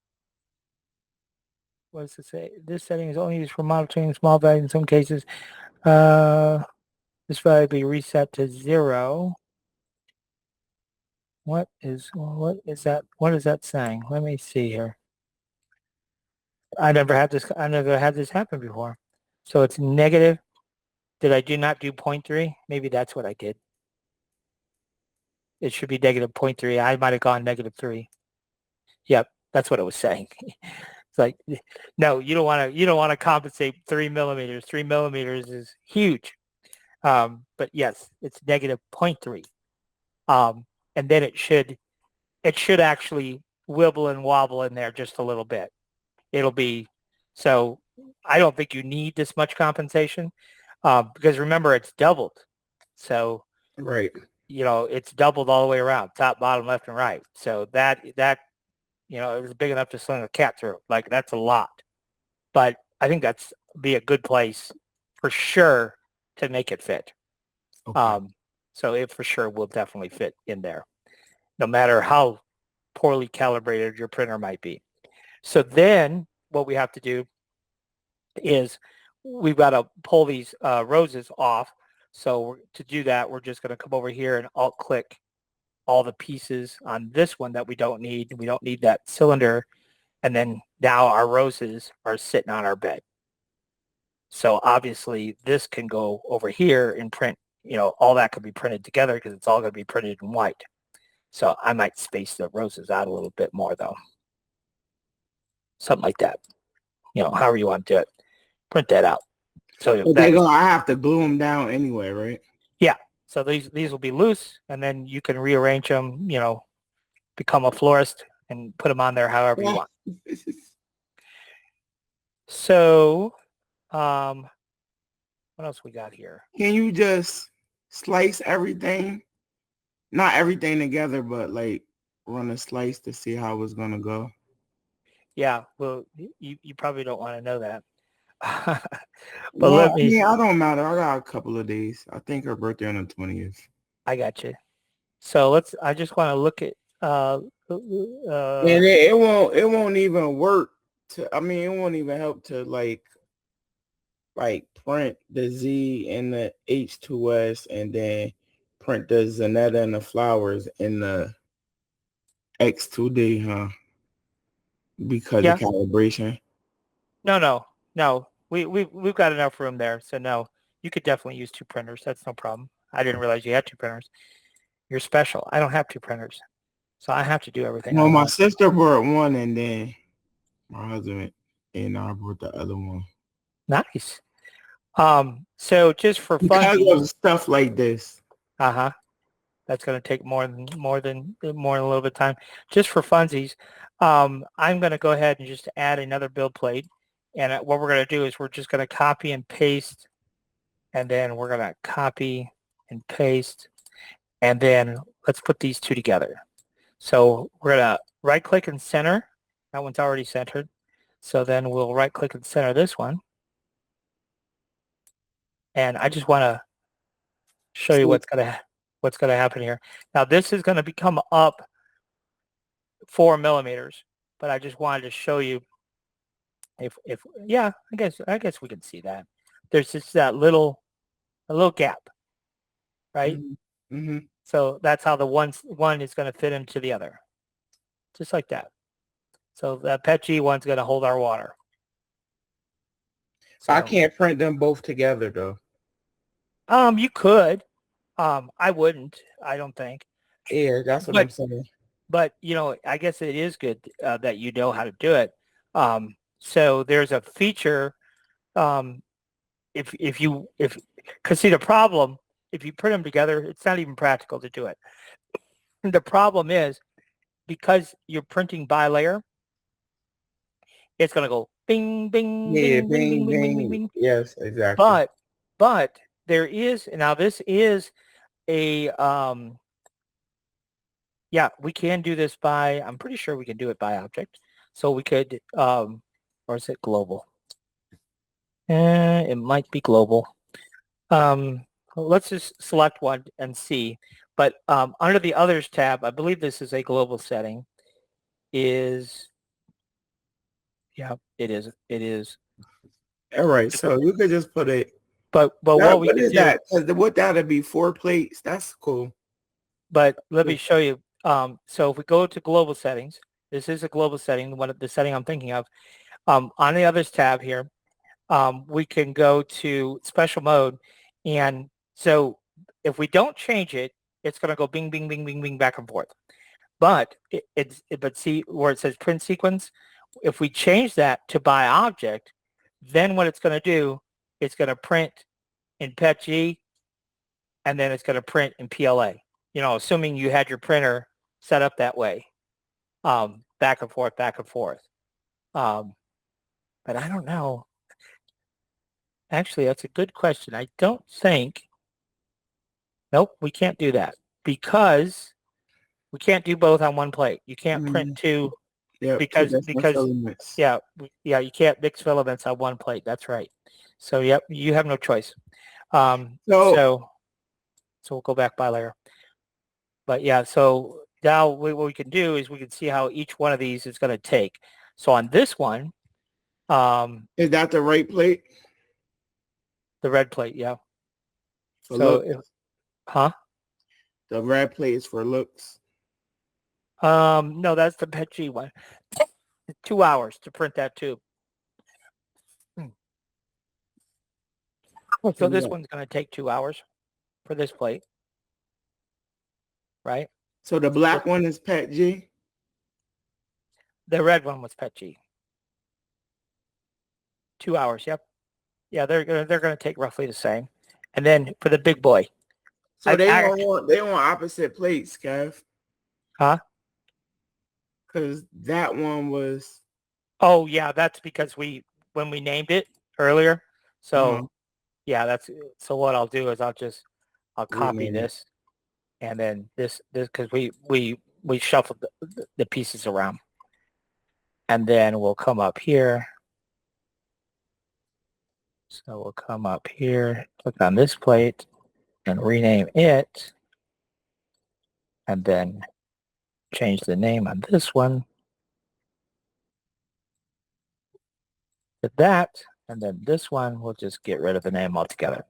does it say? This setting is only used for monitoring small values in some cases. This value be reset to 0. What is that? What is that saying? Let me see here. I never had this happen before. So it's negative. Did I not do 0.3? Maybe that's what I did. It should be -0.3. I might have gone -3. Yep, that's what it was saying. It's like, no, you don't want to compensate 3 millimeters. 3 millimeters is huge. But yes, it's -0.3. And then it should actually wibble and wobble in there just a little bit. It'll be, so I don't think you need this much compensation because remember, it's doubled. So, Right. it's doubled all the way around, top, bottom, left, and right. So that it was big enough to sling a cat through. Like, that's a lot. But I think that's be a good place for sure to make it fit. Okay. So it for sure will definitely fit in there, no matter how poorly calibrated your printer might be. So then what we have to do is we've got to pull these roses off. So to do that, we're just going to come over here and alt-click all the pieces on this one that we don't need. We don't need that cylinder. And then now our roses are sitting on our bed. So obviously this can go over here and print, all that could be printed together because it's all going to be printed in white. So I might space the roses out a little bit more though. Something like that. However you want to do it. Print that out. So But I have to glue them down anyway, right? Yeah. So these will be loose and then you can rearrange them, become a florist and put them on there however you want. So what else we got here? Can you just slice everything? Not everything together, but like run a slice to see how it's gonna go. Yeah, well, you probably don't want to know that. But Well, let me. I don't matter. I got a couple of days. I think her birthday on the 20th. I got you. So I just want to look at. And it won't even work. It won't even help to like print the Z and the H2S and then print the Zanetta and the flowers in the X2D, huh? Because of calibration. No. We've got enough room there. So no, you could definitely use 2 printers. That's no problem. I didn't realize you had 2 printers. You're special. I don't have 2 printers. So I have to do everything. Well, my sister brought one and then my husband and I brought the other one. Nice. So just for fun. Because of stuff like this. Uh-huh. That's going to take more than a little bit of time. Just for funsies, I'm going to go ahead and just add another build plate. And what we're going to do is we're just going to copy and paste, and then we're going to copy and paste, and then let's put these two together. So we're going to right click and center. That one's already centered. So then we'll right click and center this one. And I just want to show you what's going to happen here. Now this is going to become up 4 millimeters, but I just wanted to show you if yeah, I guess we can see that. There's just that a little gap, right? Mm-hmm. So that's how the one is going to fit into the other, just like that. So that PETG one's going to hold our water. So I can't print them both together though. You could. I wouldn't. I don't think. Yeah, that's what I'm saying. But you know, I guess it is good that you know how to do it. So there's a feature. Because see, the problem, if you print them together, it's not even practical to do it. The problem is because you're printing by layer, it's going to go bing, bing, Yeah, bing, bing, bing, bing, bing, bing, bing. Yes, exactly. But there is, now this is a, yeah, we can do this by, I'm pretty sure we can do it by object. So we could, or is it global? It might be global. Let's just select one and see. But under the Others tab, I believe this is a global setting. Yeah, it is. It is. All right, so you could just put it. But what we could do, that? What that'd be 4 plates? That's cool. But let me show you. So if we go to global settings, this is a global setting, the setting I'm thinking of. On the Others tab here, we can go to special mode, and so if we don't change it, it's going to go bing, bing, bing, bing, bing, back and forth. But but see where it says print sequence, if we change that to by object, then what it's going to do, it's going to print in PETG, and then it's going to print in PLA. You know, assuming you had your printer set up that way, back and forth, back and forth. But I don't know. Actually, that's a good question. I don't think. Nope, we can't do that because we can't do both on one plate. You can't print two. Yeah, because yeah, you can't mix filaments on one plate. That's right. So yep, you have no choice. So we'll go back by layer. But yeah, so now what we can do is we can see how each one of these is going to take. So on this one, is that the right plate? The red plate, yeah. So huh? The red plate is for looks. No, that's the PETG one. 2 hours to print that tube. So this one's going to take 2 hours for this plate, right? So the black one is PETG? The red one was PETG. 2 hours, yep. Yeah, they're gonna take roughly the same. And then for the big boy. So they want opposite plates, Kev. Huh? Because that one was. Oh yeah, that's because when we named it earlier. So yeah, so what I'll do is I'll copy this, and then this because we shuffled the pieces around, and then we'll come up here. So we'll come up here, click on this plate, and rename it, and then change the name on this one to that, and then this one, we'll just get rid of the name altogether.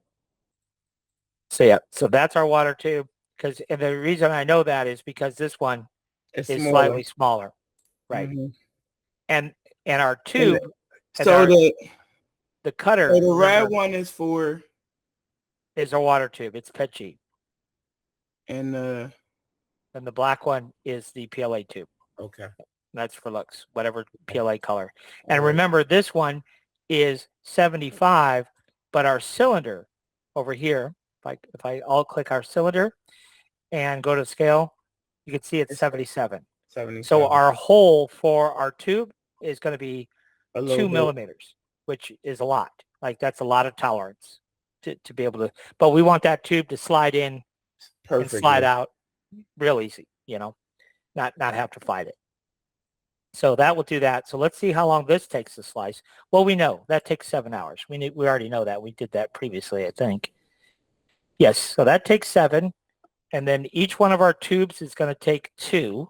So yeah, so that's our water tube. And the reason I know that is because this one is slightly smaller, right? And our tube, the cutter. So the red one is our water tube. It's PETG. And the black one is the PLA tube. Okay. That's for looks, whatever PLA color. And remember, this one is 75, but our cylinder over here, if I alt click our cylinder, and go to scale, you can see it's 77. 77. So our hole for our tube is going to be A little 2 bit. millimeters, which is a lot. Like that's a lot of tolerance to be able to, but we want that tube to slide in Perfect. and slide out real easy, not have to fight it. So that will do that. So let's see how long this takes to slice. Well, we know that takes 7 hours. We already know that. We did that previously, I think. Yes, so that takes 7. And then each one of our tubes is going to take 2.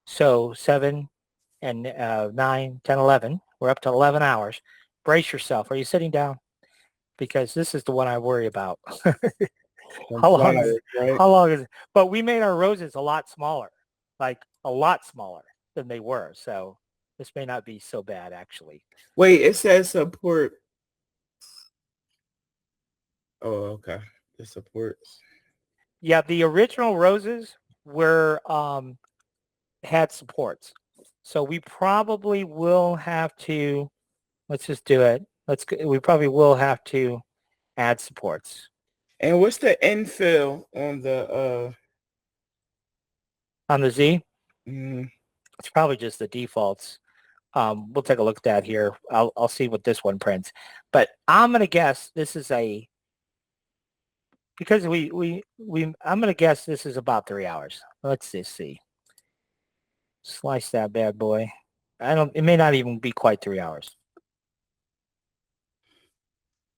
So 7 and 9, 10, 11. We're up to 11 hours. Brace yourself. Are you sitting down? Because this is the one I worry about. How long is it? Right? How long is it? But we made our roses a lot smaller, like a lot smaller than they were. So this may not be so bad, actually. Wait, it says support. Oh, okay. It supports. Yeah, the original roses were had supports. So we probably will have to, let's just do it. We probably will have to add supports. And what's the infill on the On the Z? mm, It's probably just the defaults. We'll take a look at that here. I'll see what this one prints. But I'm gonna guess this is because I'm gonna guess this is about 3 hours. Let's just see. Slice that bad boy. It may not even be quite 3 hours.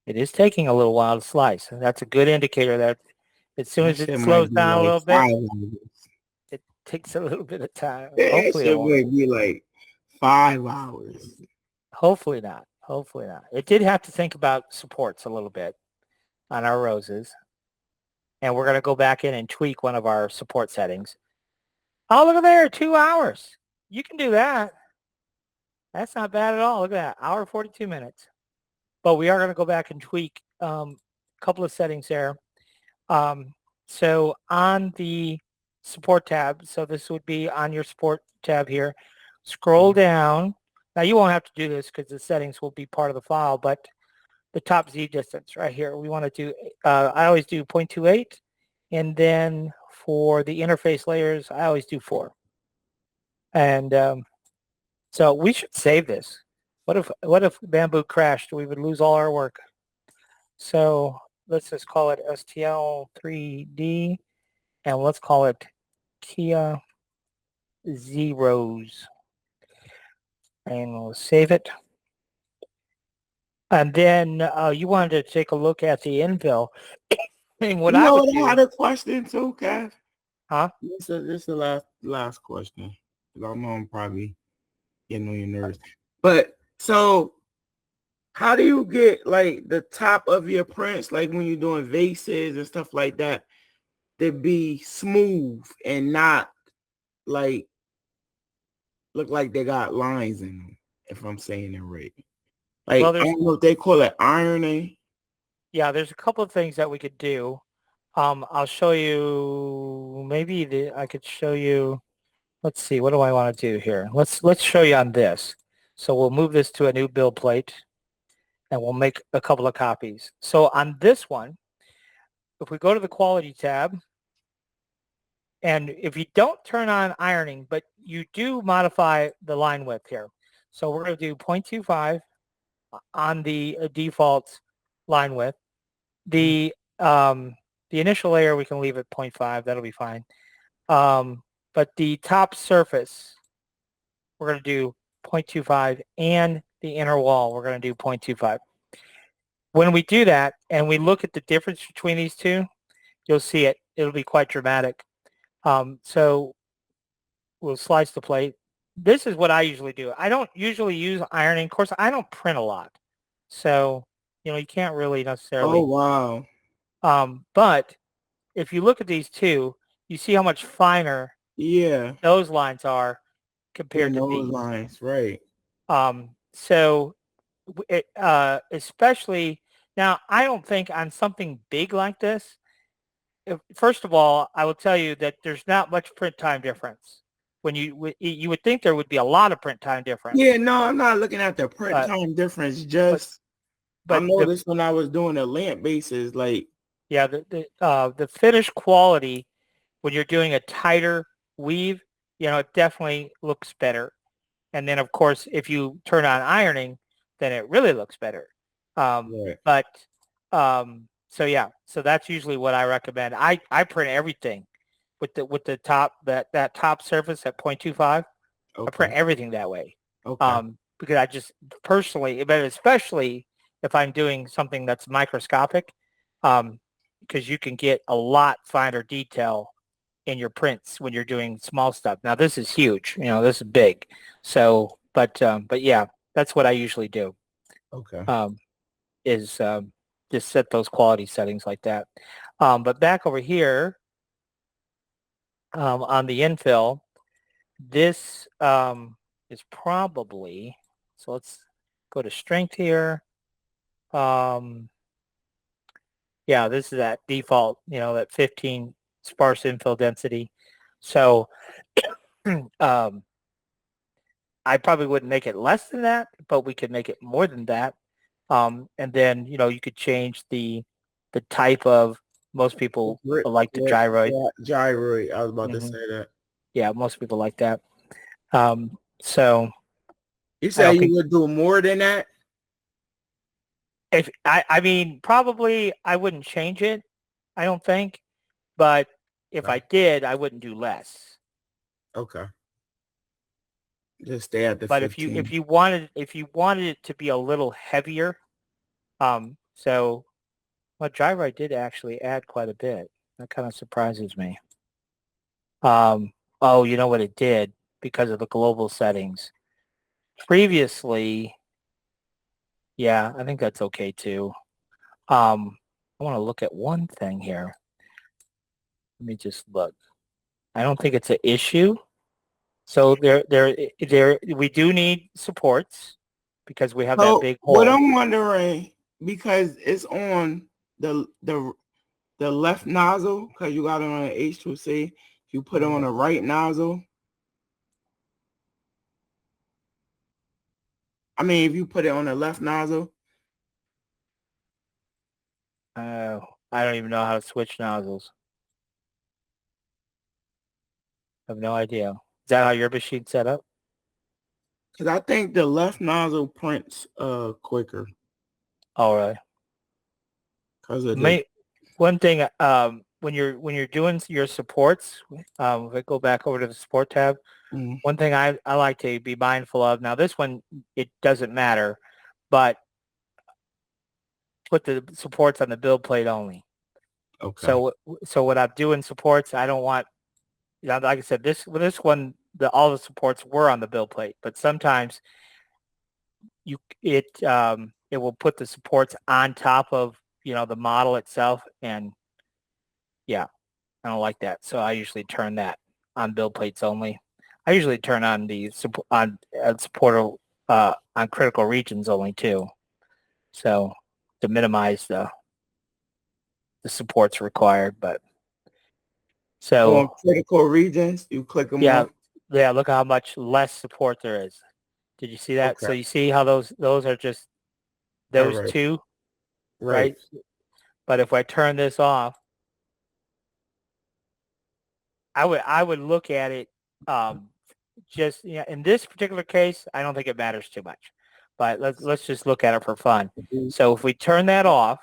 It is taking a little while to slice. That's a good indicator that as soon as it slows down a little bit, it takes a little bit of time. Hopefully it won't be like 5 hours. Hopefully not. Hopefully not. It did have to think about supports a little bit on our roses. And we're going to go back in and tweak one of our support settings. Oh, look at there, 2 hours. You can do that. That's not bad at all. Look at that, hour 42 minutes. But we are going to go back and tweak a couple of settings there. So on the support tab, so this would be on your support tab here, scroll down. Now you won't have to do this because the settings will be part of the file, but the top Z distance right here, we want to do, I always do 0.28. And then for the interface layers, I always do 4. And so we should save this. What if Bamboo crashed? We would lose all our work. So let's just call it STL3D, and let's call it Kia Zeros. And we'll save it. And then you wanted to take a look at the infill. And what I would do, I had a question too, Cass. huh? This is the last question. I know I'm probably getting on your nerves. But so how do you get like the top of your prints, like when you're doing vases and stuff like that, to be smooth and not like look like they got lines in them, if I'm saying it right? Like, Well, I don't know if they call it ironing. Yeah, there's a couple of things that we could do. I'll show you, I could show you, let's see, what do I want to do here? Let's show you on this. So we'll move this to a new build plate and we'll make a couple of copies. So on this one, if we go to the quality tab, and if you don't turn on ironing, but you do modify the line width here. So we're going to do 0.25 on the default line width. The initial layer, we can leave at 0.5. That'll be fine. But the top surface, we're going to do 0.25, and the inner wall, we're going to do 0.25. When we do that and we look at the difference between these two, you'll see it. It'll be quite dramatic. So we'll slice the plate. This is what I usually do. I don't usually use ironing. Of course, I don't print a lot. So, you can't really necessarily. Oh, wow. But if you look at these two, you see how much finer those lines are compared to these lines, right? So especially now, I don't think on something big like this, first of all, I will tell you that there's not much print time difference. When you would think there would be a lot of print time difference. Yeah, no, I'm not looking at the print time difference. But I noticed when I was doing the lamp bases, like the finished quality when you're doing a tighter weave, it definitely looks better. And then, of course, if you turn on ironing, then it really looks better. Right. But so yeah, so that's usually what I recommend. I print everything with the top that top surface at 0.25. I print Okay. everything that way. Okay. Because I just personally, but especially if I'm doing something that's microscopic, because you can get a lot finer detail in your prints when you're doing small stuff. Now this is huge, this is big. So, but yeah, that's what I usually do. Okay. Is just set those quality settings like that. But back over here on the infill, this is probably, so let's go to strength here. Yeah, this is that default, that 15 sparse infill density. So I probably wouldn't make it less than that, but we could make it more than that. And then, you could change the type of, most people like the gyroid. Gyroid. I was about to Hmm. say that. Yeah, most people like that. So You I say don't you think, would do more than that? if I mean, probably I wouldn't change it. I don't think, but if I did, I wouldn't do less. Okay. Just stay at the But 15. if you wanted it to be a little heavier, so well, gyroid did actually add quite a bit. That kind of surprises me. Oh, you know what it did because of the global settings. Previously, yeah, I think that's okay too. I want to look at one thing here. Let me just look. I don't think it's an issue. So we do need supports because we have that So big what hole. I'm wondering, because it's on the the the left nozzle, because you got it on an H2C, you put it on the right nozzle. I mean, if you put it on the left nozzle. I don't even know how to switch nozzles. I have no idea. Is that how your machine's set up? Because I think the left nozzle prints quicker. All right. Because of the One thing, when you're doing your supports, if I go back over to the support tab, one thing I like to be mindful of. Now this one, it doesn't matter, but put the supports on the build plate only. Okay. So when I'm doing supports, I don't want, like I said, this one, all the supports were on the build plate, but sometimes it will put the supports on top of the model itself, and yeah, I don't like that. So I usually turn that on build plates only. I usually turn on the supporter on critical regions only too. So to minimize the supports required, but on so critical regions, you click them yeah, off. yeah, look how much less support there is. Did you see that? Okay. So you see how those are just All those right. two, Right. right? But if I turn this off, I would look at it just in this particular case, I don't think it matters too much. But let's just look at it for fun. So if we turn that off,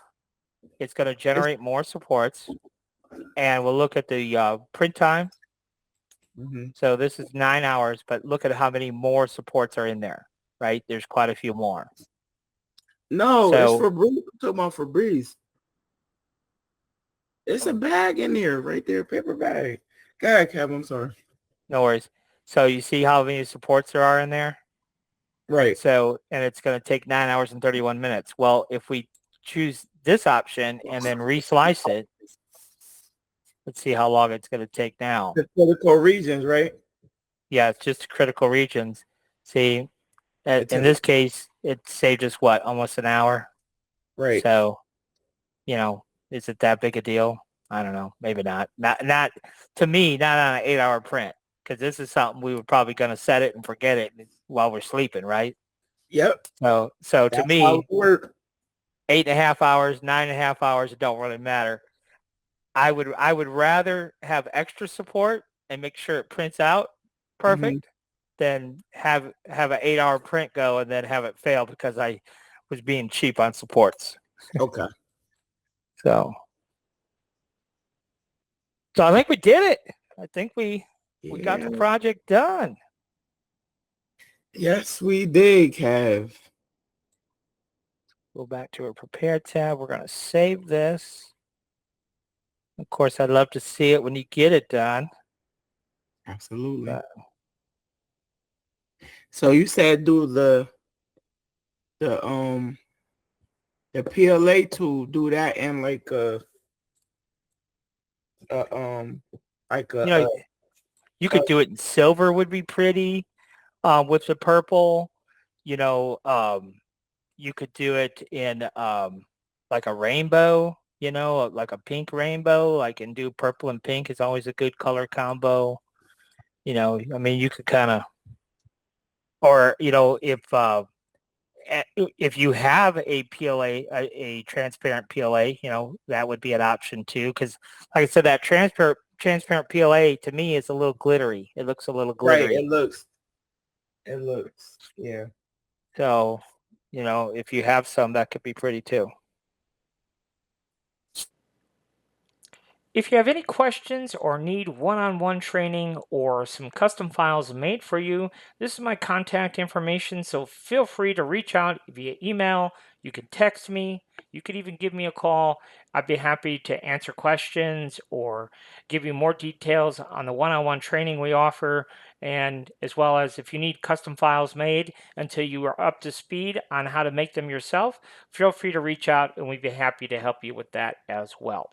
it's going to generate more supports, and we'll look at the print time. Mm-hmm. So this is 9 hours, but look at how many more supports are in there, right? There's quite a few more. No, it's So for Breeze. I'm talking about for Breeze. It's a bag in there, right there, paper bag. Go ahead, Kev. I'm sorry. no worries. So you see how many supports there are in there? Right. So, and it's going to take 9 hours and 31 minutes. Well, if we choose this option and then reslice it, let's see how long it's going to take now. The critical regions, right? Yeah, it's just critical regions. See, It in took this case, it saved us what, almost an hour? right. So, is it that big a deal? I don't know. Maybe not. Not to me, not on an 8-hour print, because this is something we were probably going to set it and forget it while we're sleeping, right? Yep. So to That's how it me, works. 8.5 hours, 9.5 hours, it don't really matter. I would rather have extra support and make sure it prints out perfect than have an 8-hour print go and then have it fail because I was being cheap on supports. Okay. So I think we did it. I think we got the project done. Yes, we did, Kev. Go back to our prepare tab. We're going to save this. Of course, I'd love to see it when you get it done. Absolutely. So you said do the PLA tool, do that in like a you could do it in silver would be pretty with the purple. You could do it in like a rainbow, like a pink rainbow, like and do purple and pink is always a good color combo. I mean, you could kind of, or, if you have a PLA, a transparent PLA, that would be an option too. Because like I said, that transparent PLA to me is a little glittery. It looks a little glittery. Right, it looks, yeah. So, if you have some, that could be pretty too. If you have any questions or need one-on-one training or some custom files made for you, this is my contact information, so feel free to reach out via email. You can text me. You could even give me a call. I'd be happy to answer questions or give you more details on the one-on-one training we offer, and as well as if you need custom files made until you are up to speed on how to make them yourself, feel free to reach out and we'd be happy to help you with that as well.